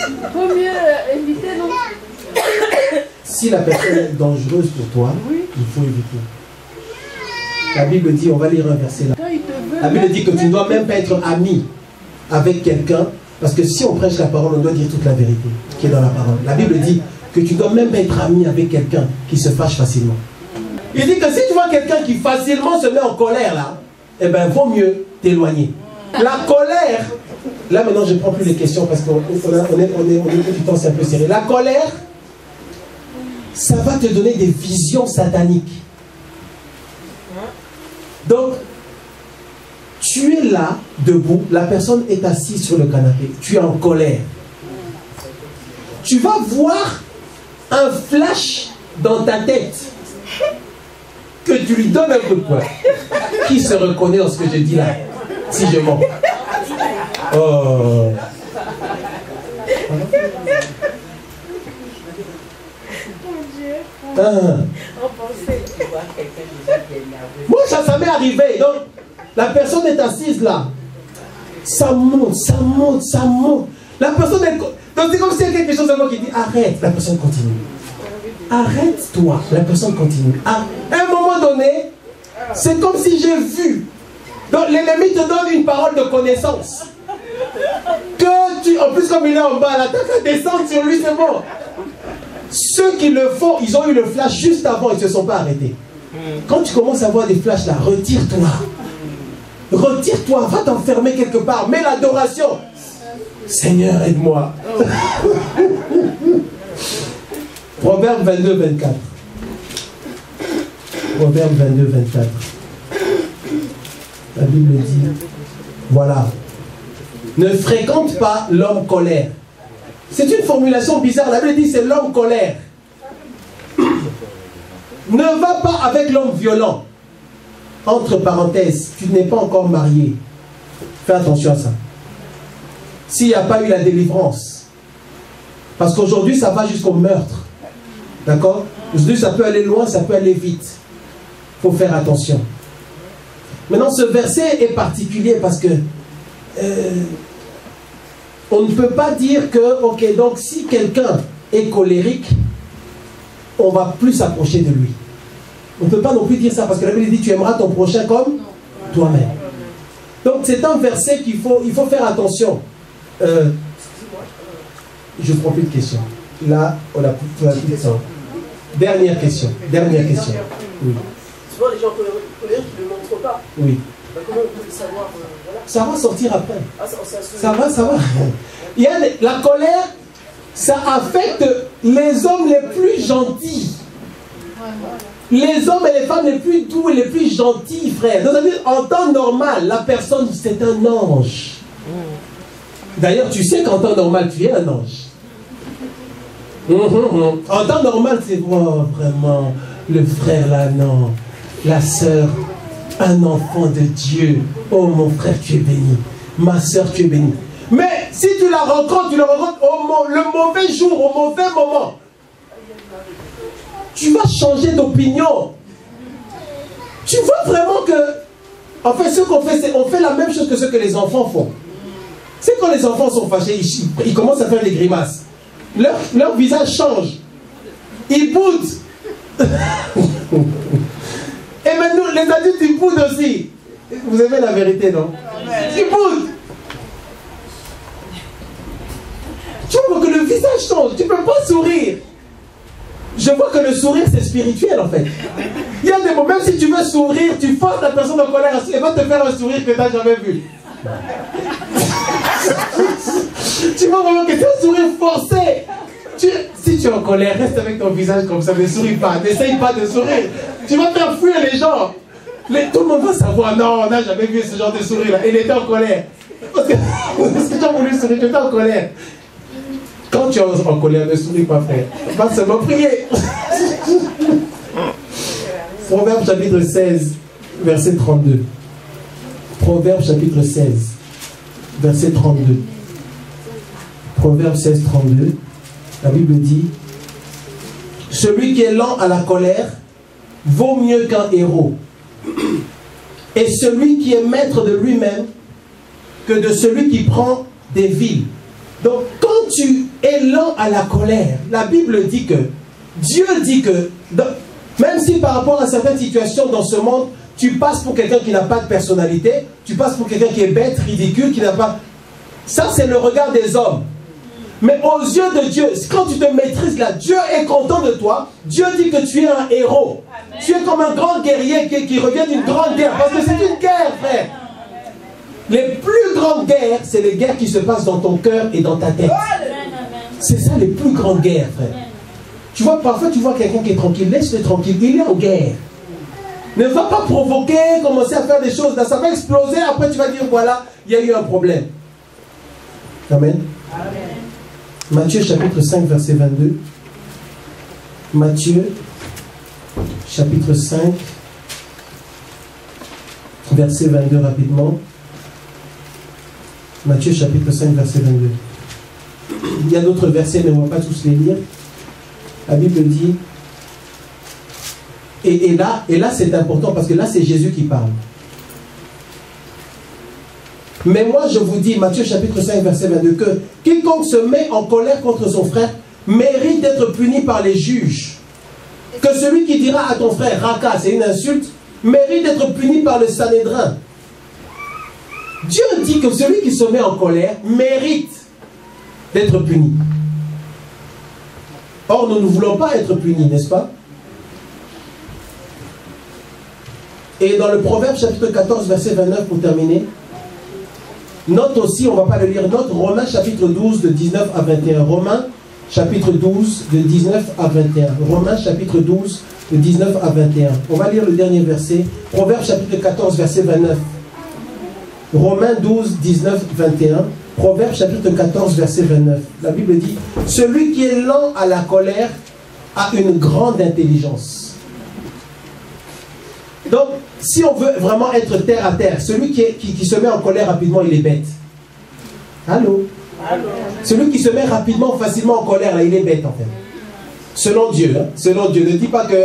il vaut mieux éviter, non? Si la personne est dangereuse pour toi, Oui. il faut éviter. La Bible dit, on va lire un verset là. Quand il te veut, La Bible dit que tu ne dois même pas être ami avec quelqu'un, parce que si on prêche la parole, on doit dire toute la vérité qui est dans la parole. La Bible dit que tu ne dois même pas être ami avec quelqu'un qui se fâche facilement. Il dit que si tu vois quelqu'un qui facilement se met en colère là, eh bien, vaut mieux t'éloigner. La colère, là maintenant je ne prends plus les questions parce qu'on est du temps, c'est un peu serré. La colère, ça va te donner des visions sataniques. Donc, tu es là, debout, la personne est assise sur le canapé, tu es en colère. Tu vas voir un flash dans ta tête que tu lui donnes un coup de poing. Qui se reconnaît dans ce que je dis là? Si je mens. Oh. Ah. Moi, ça m'est arrivé. Donc, la personne est assise là. Ça monte, ça monte, ça monte. La personne est... Donc, c'est comme s'il y a quelque chose à moi qui dit arrête. La personne continue. Arrête-toi. La personne continue. À un moment donné, c'est comme si j'ai vu. Donc, l'ennemi te donne une parole de connaissance. Que tu... En plus, comme il est en bas là, t'as qu'à descendre sur lui, c'est bon. Ceux qui le font, ils ont eu le flash juste avant, ils ne se sont pas arrêtés. Quand tu commences à avoir des flashs là, retire-toi. Retire-toi, va t'enfermer quelque part. Mets l'adoration. Seigneur, aide-moi. Proverbe 22, 24. Proverbe 22, 24. La Bible dit, voilà. Ne fréquente pas l'homme colère. C'est une formulation bizarre. La Bible dit c'est l'homme colère. Ne va pas avec l'homme violent. Entre parenthèses, tu n'es pas encore marié. Fais attention à ça. S'il n'y a pas eu la délivrance. Parce qu'aujourd'hui, ça va jusqu'au meurtre. D'accord? Aujourd'hui, ça peut aller loin, ça peut aller vite. Il faut faire attention. Maintenant, ce verset est particulier parce que on ne peut pas dire que, ok, donc si quelqu'un est colérique, on va plus s'approcher de lui. On ne peut pas non plus dire ça parce que la Bible dit tu aimeras ton prochain comme toi-même. Donc c'est un verset qu'il faut faire attention. Je ne prends plus de questions. Là, on a plus de temps. Dernière question. Dernière question. Oui. Souvent les gens colériques ne le montrent pas. Oui. Ben, comment on peut le savoir voilà. Ça va sortir après. Ah, ça va. Il y a la colère, ça affecte les hommes les plus gentils. Les hommes et les femmes les plus doux et les plus gentils, frère. Donc, en temps normal, la personne, c'est un ange. D'ailleurs, tu sais qu'en temps normal, tu es un ange. En temps normal, c'est vraiment le frère là, non. La sœur, un enfant de Dieu. Oh, mon frère, tu es béni. Ma sœur, tu es bénie. Mais si tu la rencontres, le mauvais jour, au mauvais moment. Tu vas changer d'opinion. Tu vois vraiment que... En fait, ce qu'on fait, c'est on fait la même chose que ce que les enfants font. C'est quand les enfants sont fâchés, ils commencent à faire des grimaces. Leur visage change. Ils boudent. Et maintenant, les adultes, ils boudent aussi. Vous aimez la vérité, non? Ils boudent. Tu vois que le visage change. Tu ne peux pas sourire. Je vois que le sourire, c'est spirituel, en fait. Il y a des moments, même si tu veux sourire, tu forces la personne en colère, elle va te faire un sourire que tu n'as jamais vu. Tu vois vraiment que c'est un sourire forcé. Si tu es en colère, reste avec ton visage comme ça, ne souris pas, n'essaye pas de sourire. Tu vas faire fuir les gens. Tout le monde va savoir, non, on n'a jamais vu ce genre de sourire-là. Il était en colère. Parce que tu as voulu sourire, tu étais en colère. Quand tu es en colère, ne souris pas, frère. Va seulement prier. Proverbe chapitre 16, verset 32. Proverbe chapitre 16, verset 32. Proverbe 16, 32. La Bible dit, celui qui est lent à la colère vaut mieux qu'un héros. Et celui qui est maître de lui-même que de celui qui prend des villes. Donc, quand tu es lent à la colère, la Bible dit que, Dieu dit que, même si par rapport à certaines situations dans ce monde, tu passes pour quelqu'un qui n'a pas de personnalité, tu passes pour quelqu'un qui est bête, ridicule, qui n'a pas... Ça, c'est le regard des hommes. Mais aux yeux de Dieu, quand tu te maîtrises là, Dieu est content de toi. Dieu dit que tu es un héros. Amen. Tu es comme un grand guerrier qui revient d'une grande guerre. Parce que c'est une guerre, frère. Les plus grandes guerres, c'est les guerres qui se passent dans ton cœur et dans ta tête. C'est ça les plus grandes guerres, frère. Tu vois, parfois tu vois quelqu'un qui est tranquille. Laisse-le tranquille, il est en guerre. Ne va pas provoquer, commencer à faire des choses. Là, ça va exploser, après tu vas dire, voilà, il y a eu un problème. Amen. Amen. Matthieu chapitre 5 verset 22. Matthieu chapitre 5 verset 22 rapidement. Matthieu chapitre 5 verset 22. Il y a d'autres versets mais on ne va pas tous les lire. La Bible dit et là c'est important parce que là c'est Jésus qui parle. Mais moi je vous dis, Matthieu chapitre 5 verset 22, que quiconque se met en colère contre son frère mérite d'être puni par les juges. Que celui qui dira à ton frère Raka, c'est une insulte, mérite d'être puni par le Sanhédrin. Dieu dit que celui qui se met en colère mérite d'être puni. Or, nous ne voulons pas être punis, n'est-ce pas? Et dans le Proverbe chapitre 14, verset 29, pour terminer, note aussi, on ne va pas le lire, note Romains chapitre 12, de 19 à 21. Romains chapitre 12, de 19 à 21. Romains chapitre 12, de 19 à 21. On va lire le dernier verset. Proverbe chapitre 14, verset 29. Romains 12, 19, 21. Proverbe chapitre 14, verset 29. La Bible dit, celui qui est lent à la colère a une grande intelligence. Donc, si on veut vraiment être terre à terre, celui qui se met en colère rapidement, il est bête. Allô? Allô? Celui qui se met rapidement, facilement en colère, là, il est bête en fait. Selon Dieu, hein? Selon Dieu. Ne dis pas que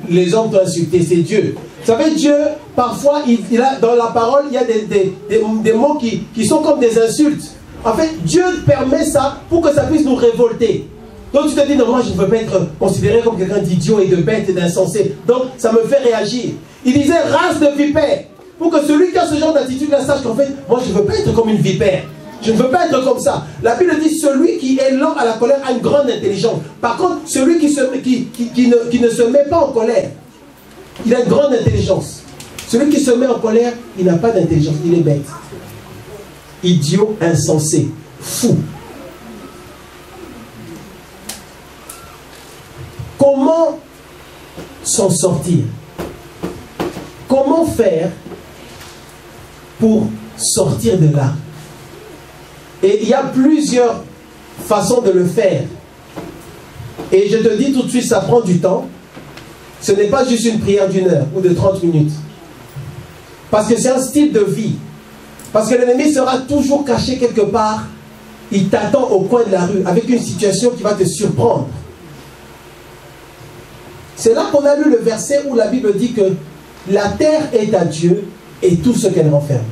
les hommes t'ont insulté, c'est Dieu. Vous savez, Dieu, parfois, il a, dans la parole, il y a des mots qui sont comme des insultes. En fait, Dieu permet ça pour que ça puisse nous révolter. Donc tu te dis, non, moi je ne veux pas être considéré comme quelqu'un d'idiot et de bête et d'insensé. Donc ça me fait réagir. Il disait, race de vipère. Pour que celui qui a ce genre d'attitude-là sache qu'en fait, moi je ne veux pas être comme une vipère. Je ne veux pas être comme ça. La Bible dit, celui qui est lent à la colère a une grande intelligence. Par contre, celui qui ne se met pas en colère, il a une grande intelligence. Celui qui se met en colère, il n'a pas d'intelligence, il est bête. Idiot, insensé, fou. Comment s'en sortir? Comment faire pour sortir de là? Et il y a plusieurs façons de le faire. Et je te dis tout de suite, ça prend du temps. Ce n'est pas juste une prière d'1 heure ou de 30 minutes. Parce que c'est un style de vie. Parce que l'ennemi sera toujours caché quelque part. Il t'attend au coin de la rue avec une situation qui va te surprendre. C'est là qu'on a lu le verset où la Bible dit que la terre est à Dieu et tout ce qu'elle renferme.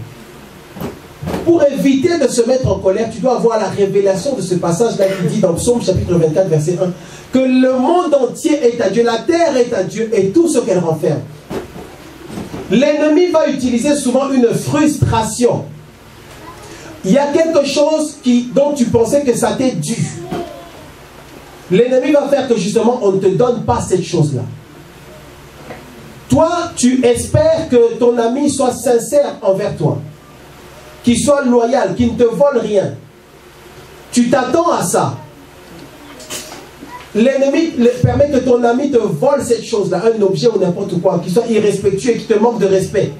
Pour éviter de se mettre en colère, tu dois avoir la révélation de ce passage-là qui dit dans Psaume chapitre 24, verset 1, que le monde entier est à Dieu, la terre est à Dieu et tout ce qu'elle renferme. L'ennemi va utiliser souvent une frustration. Il y a quelque chose dont tu pensais que ça t'est dû. L'ennemi va faire que justement on ne te donne pas cette chose-là. Toi, tu espères que ton ami soit sincère envers toi, qu'il soit loyal, qu'il ne te vole rien. Tu t'attends à ça. L'ennemi permet que ton ami te vole cette chose-là, un objet ou n'importe quoi, qu'il soit irrespectueux et qu'il te manque de respect.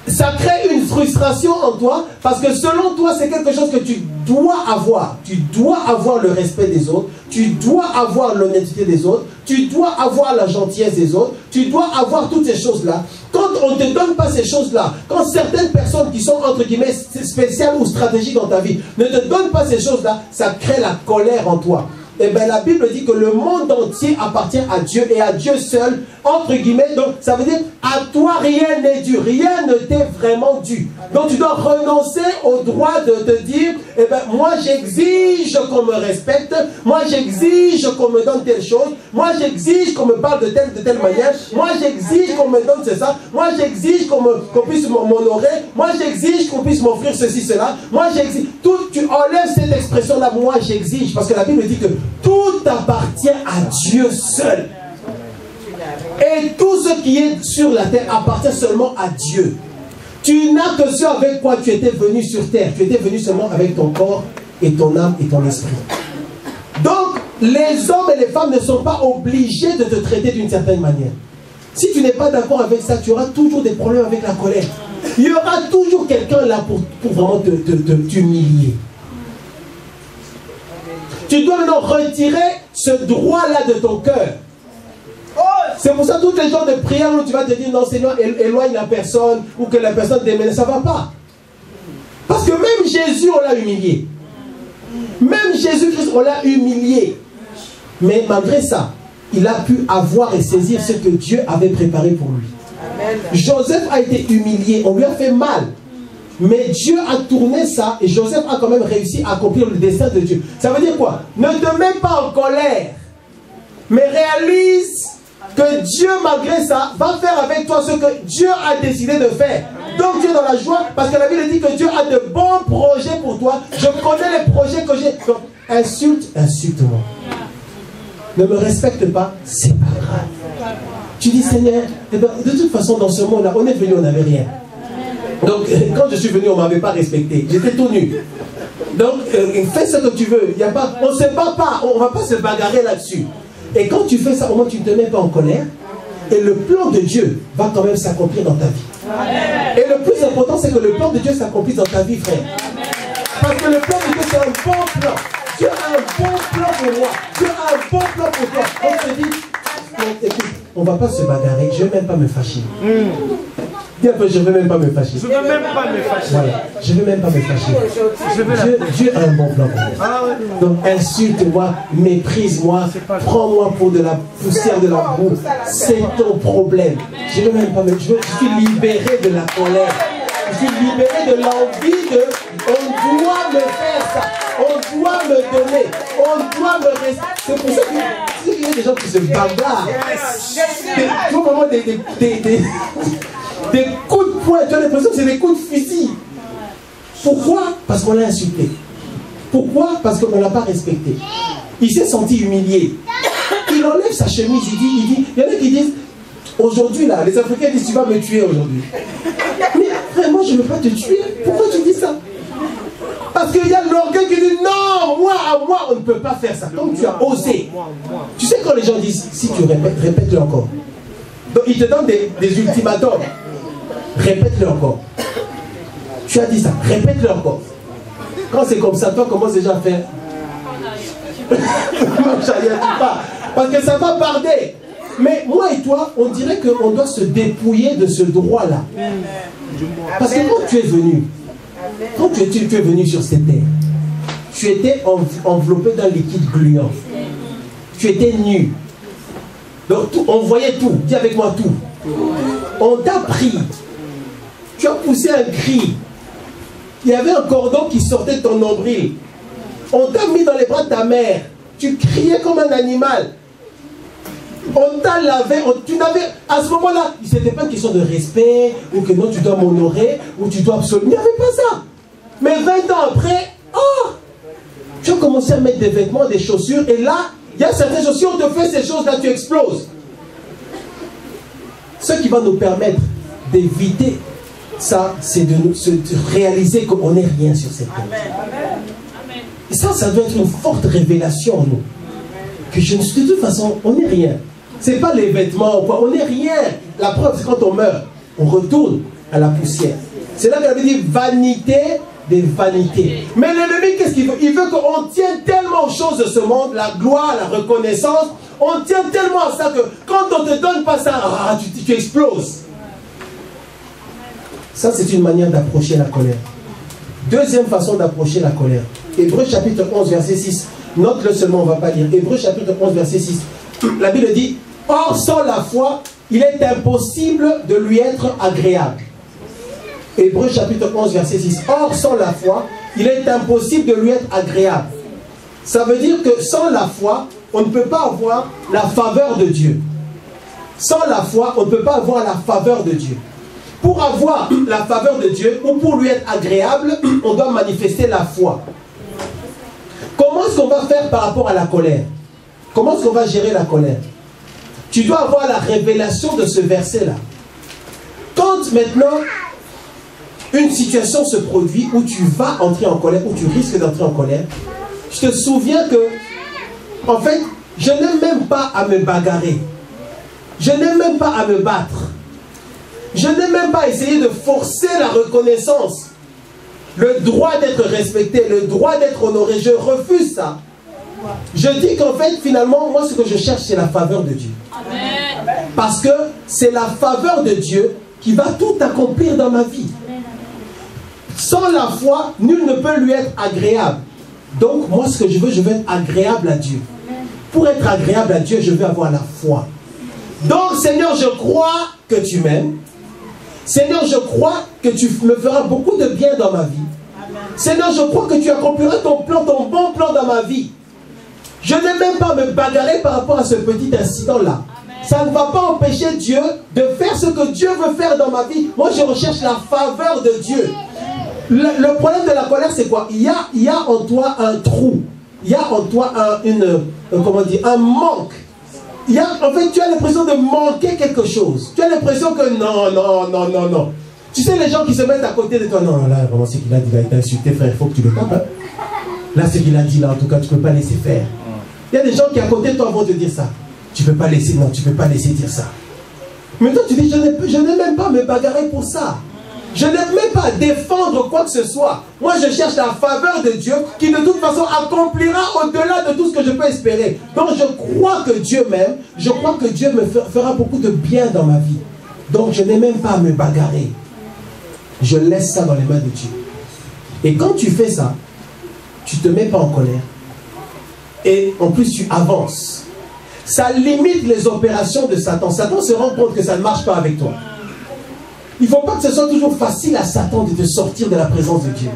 Ça crée une frustration en toi parce que selon toi, c'est quelque chose que tu dois avoir. Tu dois avoir le respect des autres. Tu dois avoir l'honnêteté des autres. Tu dois avoir la gentillesse des autres. Tu dois avoir toutes ces choses-là. Quand on ne te donne pas ces choses-là, quand certaines personnes qui sont entre guillemets spéciales ou stratégiques dans ta vie ne te donnent pas ces choses-là, ça crée la colère en toi. Et bien la Bible dit que le monde entier appartient à Dieu et à Dieu seul, entre guillemets. Donc ça veut dire, à toi rien n'est dû, rien ne t'est vraiment dû. Donc tu dois renoncer au droit de te dire, eh ben moi j'exige qu'on me respecte, moi j'exige qu'on me donne telle chose, moi j'exige qu'on me parle de telle manière, moi j'exige qu'on me donne ça, moi j'exige qu'on puisse m'honorer, moi j'exige qu'on puisse m'offrir ceci, cela, moi j'exige. Tu enlèves cette expression-là, moi j'exige, parce que la Bible dit que tout appartient à Dieu seul. Et tout ce qui est sur la terre appartient seulement à Dieu. Tu n'as que ce avec quoi tu étais venu sur terre. Tu étais venu seulement avec ton corps et ton âme et ton esprit. Donc, les hommes et les femmes ne sont pas obligés de te traiter d'une certaine manière. Si tu n'es pas d'accord avec ça, tu auras toujours des problèmes avec la colère. Il y aura toujours quelqu'un là pour vraiment t'humilier. Tu dois maintenant retirer ce droit-là de ton cœur. C'est pour ça que tous les genres de prières où tu vas te dire non Seigneur, éloigne la personne ou que la personne démène, ça ne va pas. Parce que même Jésus, on l'a humilié. Même Jésus-Christ, on l'a humilié. Mais malgré ça, il a pu avoir et saisir ce que Dieu avait préparé pour lui. Amen. Joseph a été humilié, on lui a fait mal. Mais Dieu a tourné ça et Joseph a quand même réussi à accomplir le dessein de Dieu. Ça veut dire quoi? Ne te mets pas en colère, mais réalise que Dieu, malgré ça, va faire avec toi ce que Dieu a décidé de faire. Donc Dieu est dans la joie parce que la Bible dit que Dieu a de bons projets pour toi. Je connais les projets que j'ai. Donc, insulte-moi. ne me respecte pas, c'est pas grave. Tu dis, Seigneur, eh ben, de toute façon, dans ce monde-là, on est venu, on n'avait rien. Donc, quand je suis venu, on ne m'avait pas respecté. J'étais tout nu. Donc, fais ce que tu veux. Y a pas, on ne se bat pas, on ne va pas se bagarrer là-dessus. Et quand tu fais ça, au moins tu ne te mets pas en colère. Et le plan de Dieu va quand même s'accomplir dans ta vie. Et le plus important, c'est que le plan de Dieu s'accomplisse dans ta vie, frère. Parce que le plan de Dieu, c'est un bon plan. Dieu a un bon plan pour moi. Dieu a un bon plan pour toi. On te dit, écoute, on ne va pas se bagarrer, je ne vais même pas me fâcher. Dis un peu, je ne vais même pas me fâcher. Je ne veux même pas me fâcher. Voilà, je ne vais même pas me fâcher. Dieu a un bon plan pour moi. Donc insulte-moi, méprise-moi, prends-moi pour de la poussière, de la boue. C'est ton problème. Je ne vais même pas me... Je suis libéré de la colère. Je suis libéré de l'envie de... On doit me faire ça. On doit me donner. On doit me rester. C'est pour ça qu'il y a des gens qui se bagarrent. Tu vois vraiment des coups de poing. Tu as l'impression que c'est des coups de fusil. Pourquoi? Parce qu'on l'a insulté. Pourquoi? Parce qu'on ne l'a pas respecté. Il s'est senti humilié. Il enlève sa chemise. Il y en a qui disent, aujourd'hui là, les Africains disent, tu vas me tuer aujourd'hui. Mais vraiment, je ne veux pas te tuer. Pourquoi tu dis ça? Parce qu'il y a l'orgueil qui dit, non, moi, à moi, on ne peut pas faire ça. Comme tu as osé. Tu sais quand les gens disent, si tu répètes, répète-le encore. Donc ils te donnent des ultimatums. Répète-le encore. Tu as dit ça, répète-le encore. Quand c'est comme ça, toi, commence déjà à faire. Parce que ça va barder. Mais moi et toi, on dirait qu'on doit se dépouiller de ce droit-là. Parce que quand tu es venu, tu es venu sur cette terre, tu étais enveloppé d'un liquide gluant. Tu étais nu. Donc on voyait tout. Dis avec moi tout. On t'a pris. Tu as poussé un cri. Il y avait un cordon qui sortait de ton nombril. On t'a mis dans les bras de ta mère. Tu criais comme un animal. On t'a lavé. Tu n'avais, à ce moment-là, ce n'était pas une question de respect, ou que non, tu dois m'honorer, ou tu dois absolument. Il n'y avait pas ça. Mais 20 ans après, oh, tu as commencé à mettre des vêtements, des chaussures, et là, il y a certaines chaussures, on te fait ces choses-là, tu exploses. Ce qui va nous permettre d'éviter ça, c'est de réaliser qu'on n'est rien sur cette terre. Et ça doit être une forte révélation en nous. Que de toute façon, on n'est rien. Ce n'est pas les vêtements ou quoi, on n'est rien. La preuve, c'est quand on meurt, on retourne à la poussière. C'est là qu'elle avait dit vanité des vanités. Mais l'ennemi, qu'est-ce qu'il veut? Il veut qu'on tienne tellement aux choses de ce monde, la gloire, la reconnaissance, on tient tellement à ça que quand on ne te donne pas ça, tu exploses. Ça, c'est une manière d'approcher la colère. Deuxième façon d'approcher la colère. Hébreux chapitre 11, verset 6. Note-le seulement, on ne va pas lire. Hébreux chapitre 11, verset 6. La Bible dit, or sans la foi, il est impossible de lui être agréable. Hébreux chapitre 11, verset 6. Or sans la foi, il est impossible de lui être agréable. Ça veut dire que sans la foi, on ne peut pas avoir la faveur de Dieu. Sans la foi, on ne peut pas avoir la faveur de Dieu. Pour avoir la faveur de Dieu, ou pour lui être agréable, on doit manifester la foi. Comment est-ce qu'on va faire par rapport à la colère? Comment est-ce qu'on va gérer la colère? Tu dois avoir la révélation de ce verset-là. Quand maintenant, une situation se produit où tu vas entrer en colère, où tu risques d'entrer en colère, je te souviens que, en fait, je n'aime même pas à me bagarrer. Je n'aime même pas à me battre. Je n'ai même pas essayé de forcer la reconnaissance. Le droit d'être respecté, le droit d'être honoré, je refuse ça. Je dis qu'en fait, finalement, moi, ce que je cherche, c'est la faveur de Dieu. Amen. Parce que c'est la faveur de Dieu qui va tout accomplir dans ma vie. Sans la foi, nul ne peut lui être agréable. Donc, moi, ce que je veux être agréable à Dieu. Pour être agréable à Dieu, je veux avoir la foi. Donc, Seigneur, je crois que tu m'aimes. Seigneur, je crois que tu me feras beaucoup de bien dans ma vie. Seigneur, je crois que tu accompliras ton plan, ton bon plan dans ma vie. Je n'ai même pas à me bagarrer par rapport à ce petit incident-là. Ça ne va pas empêcher Dieu de faire ce que Dieu veut faire dans ma vie. Moi, je recherche la faveur de Dieu. Le problème de la colère, c'est quoi? Il y a en toi un trou. il y a en toi comment dire, un manque. En fait, tu as l'impression de manquer quelque chose. Tu as l'impression que non. Tu sais, les gens qui se mettent à côté de toi, non, là, vraiment, c'est qu'il a dit, il a été insulté, frère, il faut que tu le tapes. Hein? Là, ce qu'il a dit, là, en tout cas, tu ne peux pas laisser faire. Il y a des gens qui, à côté de toi, vont te dire ça. Tu ne peux pas laisser, non, tu ne peux pas laisser dire ça. Mais toi, tu dis, je n'ai même pas à me bagarrer pour ça. Je n'ai même pas à défendre quoi que ce soit. Moi, je cherche la faveur de Dieu qui, de toute façon, accomplira au-delà de tout ce que je peux espérer. Donc, je crois que Dieu m'aime. Je crois que Dieu me fera beaucoup de bien dans ma vie. Donc, je n'ai même pas à me bagarrer. Je laisse ça dans les mains de Dieu. Et quand tu fais ça, tu ne te mets pas en colère. Et en plus, tu avances. Ça limite les opérations de Satan. Satan se rend compte que ça ne marche pas avec toi. Il ne faut pas que ce soit toujours facile à Satan de te sortir de la présence de Dieu.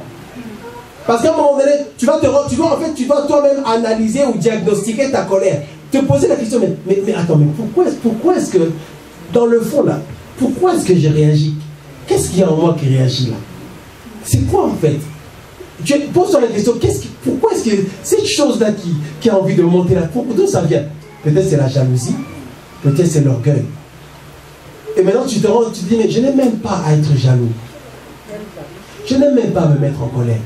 Parce qu'à un moment donné, tu dois toi-même analyser ou diagnostiquer ta colère. Te poser la question, mais attends, mais pourquoi est-ce que, dans le fond là, pourquoi est-ce que j'ai réagi? Qu'est-ce qu'il y a en moi qui réagit là? C'est quoi en fait? Tu poses-toi la question, pourquoi est-ce que cette chose-là qui a envie de monter là, d'où ça vient? Peut-être c'est la jalousie, peut-être c'est l'orgueil. Et maintenant tu te dis, mais je n'ai même pas à être jaloux. Je n'ai même pas à me mettre en colère.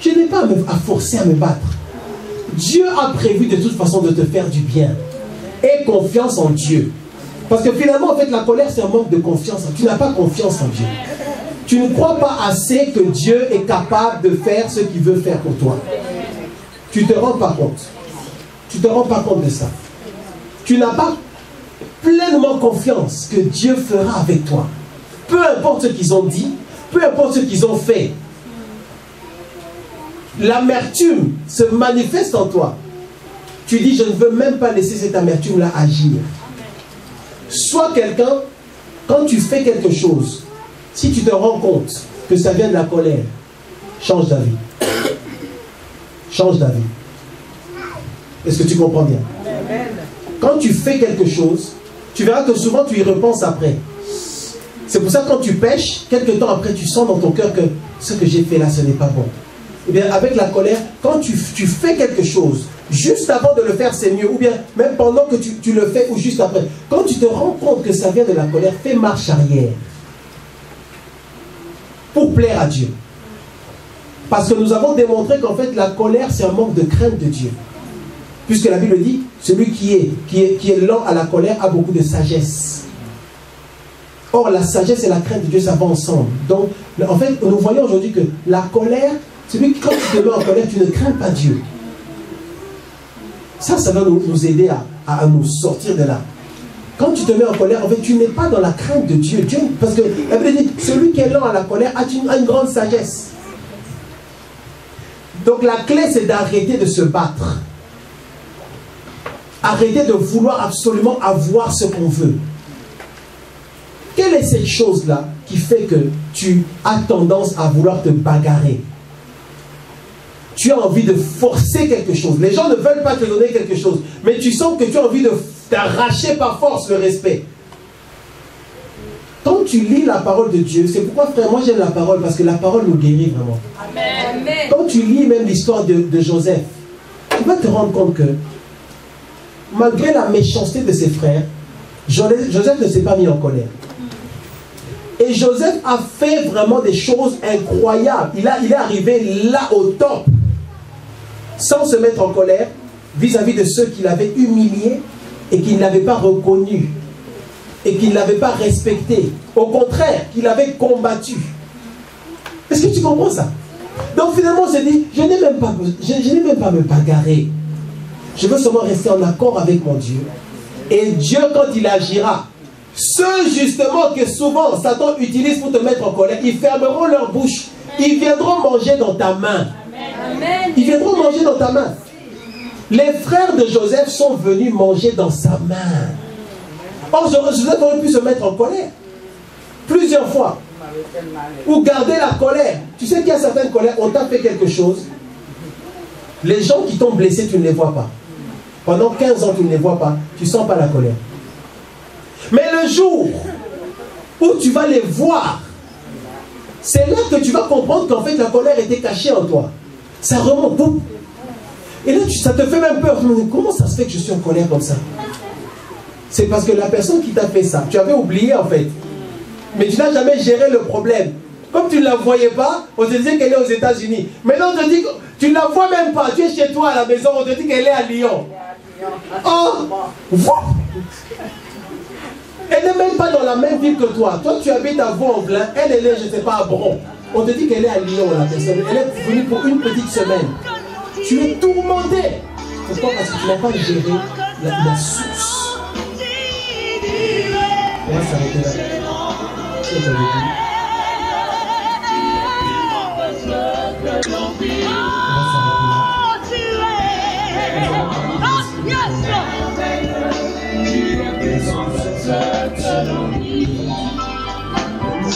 Je n'ai pas à forcer à me battre. Dieu a prévu de toute façon de te faire du bien. Aie confiance en Dieu. Parce que finalement, en fait, la colère, c'est un manque de confiance. Tu n'as pas confiance en Dieu. Tu ne crois pas assez que Dieu est capable de faire ce qu'il veut faire pour toi. Tu ne te rends pas compte. Tu ne te rends pas compte de ça. Tu n'as pas pleinement confiance que Dieu fera avec toi. Peu importe ce qu'ils ont dit, peu importe ce qu'ils ont fait. L'amertume se manifeste en toi. Tu dis, je ne veux même pas laisser cette amertume-là agir. Sois quelqu'un, quand tu fais quelque chose, si tu te rends compte que ça vient de la colère, change d'avis. Change d'avis. Est-ce que tu comprends bien? Quand tu fais quelque chose, tu verras que souvent tu y repenses après. C'est pour ça que quand tu pêches, quelques temps après, tu sens dans ton cœur que ce que j'ai fait là, ce n'est pas bon. Eh bien, avec la colère, quand tu fais quelque chose, juste avant de le faire, c'est mieux. Ou bien, même pendant que tu le fais ou juste après. Quand tu te rends compte que ça vient de la colère, fais marche arrière. Pour plaire à Dieu. Parce que nous avons démontré qu'en fait, la colère, c'est un manque de crainte de Dieu. Puisque la Bible dit, celui qui est lent à la colère a beaucoup de sagesse. Or, la sagesse et la crainte de Dieu, ça va ensemble. Donc, en fait, nous voyons aujourd'hui que la colère, celui qui, quand tu te mets en colère, tu ne crains pas Dieu. Ça va nous aider à nous sortir de là. Quand tu te mets en colère, en fait, tu n'es pas dans la crainte de Dieu. Parce que la Bible dit, celui qui est lent à la colère a une grande sagesse. Donc, la clé, c'est d'arrêter de se battre. Arrêter de vouloir absolument avoir ce qu'on veut. Quelle est cette chose-là qui fait que tu as tendance à vouloir te bagarrer? Tu as envie de forcer quelque chose. Les gens ne veulent pas te donner quelque chose, mais tu sens que tu as envie de t'arracher par force le respect. Quand tu lis la parole de Dieu, c'est pourquoi, frère, moi j'aime la parole, parce que la parole nous guérit vraiment. Amen. Quand tu lis même l'histoire de Joseph, tu vas te rendre compte que malgré la méchanceté de ses frères, Joseph ne s'est pas mis en colère. Et Joseph a fait vraiment des choses incroyables. Il est arrivé là au top, sans se mettre en colère, vis-à-vis de ceux qui l'avaient humilié et qui ne l'avaient pas reconnu et qui ne l'avaient pas respecté. Au contraire, qui l'avaient combattu. Est-ce que tu comprends ça? Donc finalement, on s'est dit, je n'ai même pas à me bagarrer. Je veux seulement rester en accord avec mon Dieu. Et Dieu, quand il agira, ceux justement que souvent Satan utilise pour te mettre en colère, ils fermeront leur bouche. Ils viendront manger dans ta main. Amen. Ils viendront manger dans ta main. Les frères de Joseph sont venus manger dans sa main. Or, Joseph aurait pu se mettre en colère plusieurs fois. Ou garder la colère. Tu sais qu'il y a certaines colères, on t'a fait quelque chose. Les gens qui t'ont blessé, tu ne les vois pas. Pendant 15 ans, tu ne les vois pas. Tu ne sens pas la colère. Mais le jour où tu vas les voir, c'est là que tu vas comprendre qu'en fait la colère était cachée en toi. Ça remonte. Boum. Et là, ça te fait même peur. Comment ça se fait que je suis en colère comme ça? C'est parce que la personne qui t'a fait ça, tu avais oublié en fait. Mais tu n'as jamais géré le problème. Comme tu ne la voyais pas, on te disait qu'elle est aux États-Unis. Maintenant, on te dit que tu ne la vois même pas. Tu es chez toi à la maison, on te dit qu'elle est à Lyon. Oh! Elle n'est même pas dans la même ville que toi. Toi, tu habites à Vaux-en-Velin. Elle est, je ne sais pas, à Bron. On te dit qu'elle est à Lyon, la personne. Elle est venue pour une petite semaine. Tu es tourmenté. Pourquoi? Parce que tu n'as pas géré la source. On va s'arrêter là. C'est ce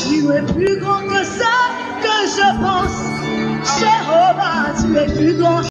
Tu es plus grand que ça que je pense, cher Oba, tu es plus grand.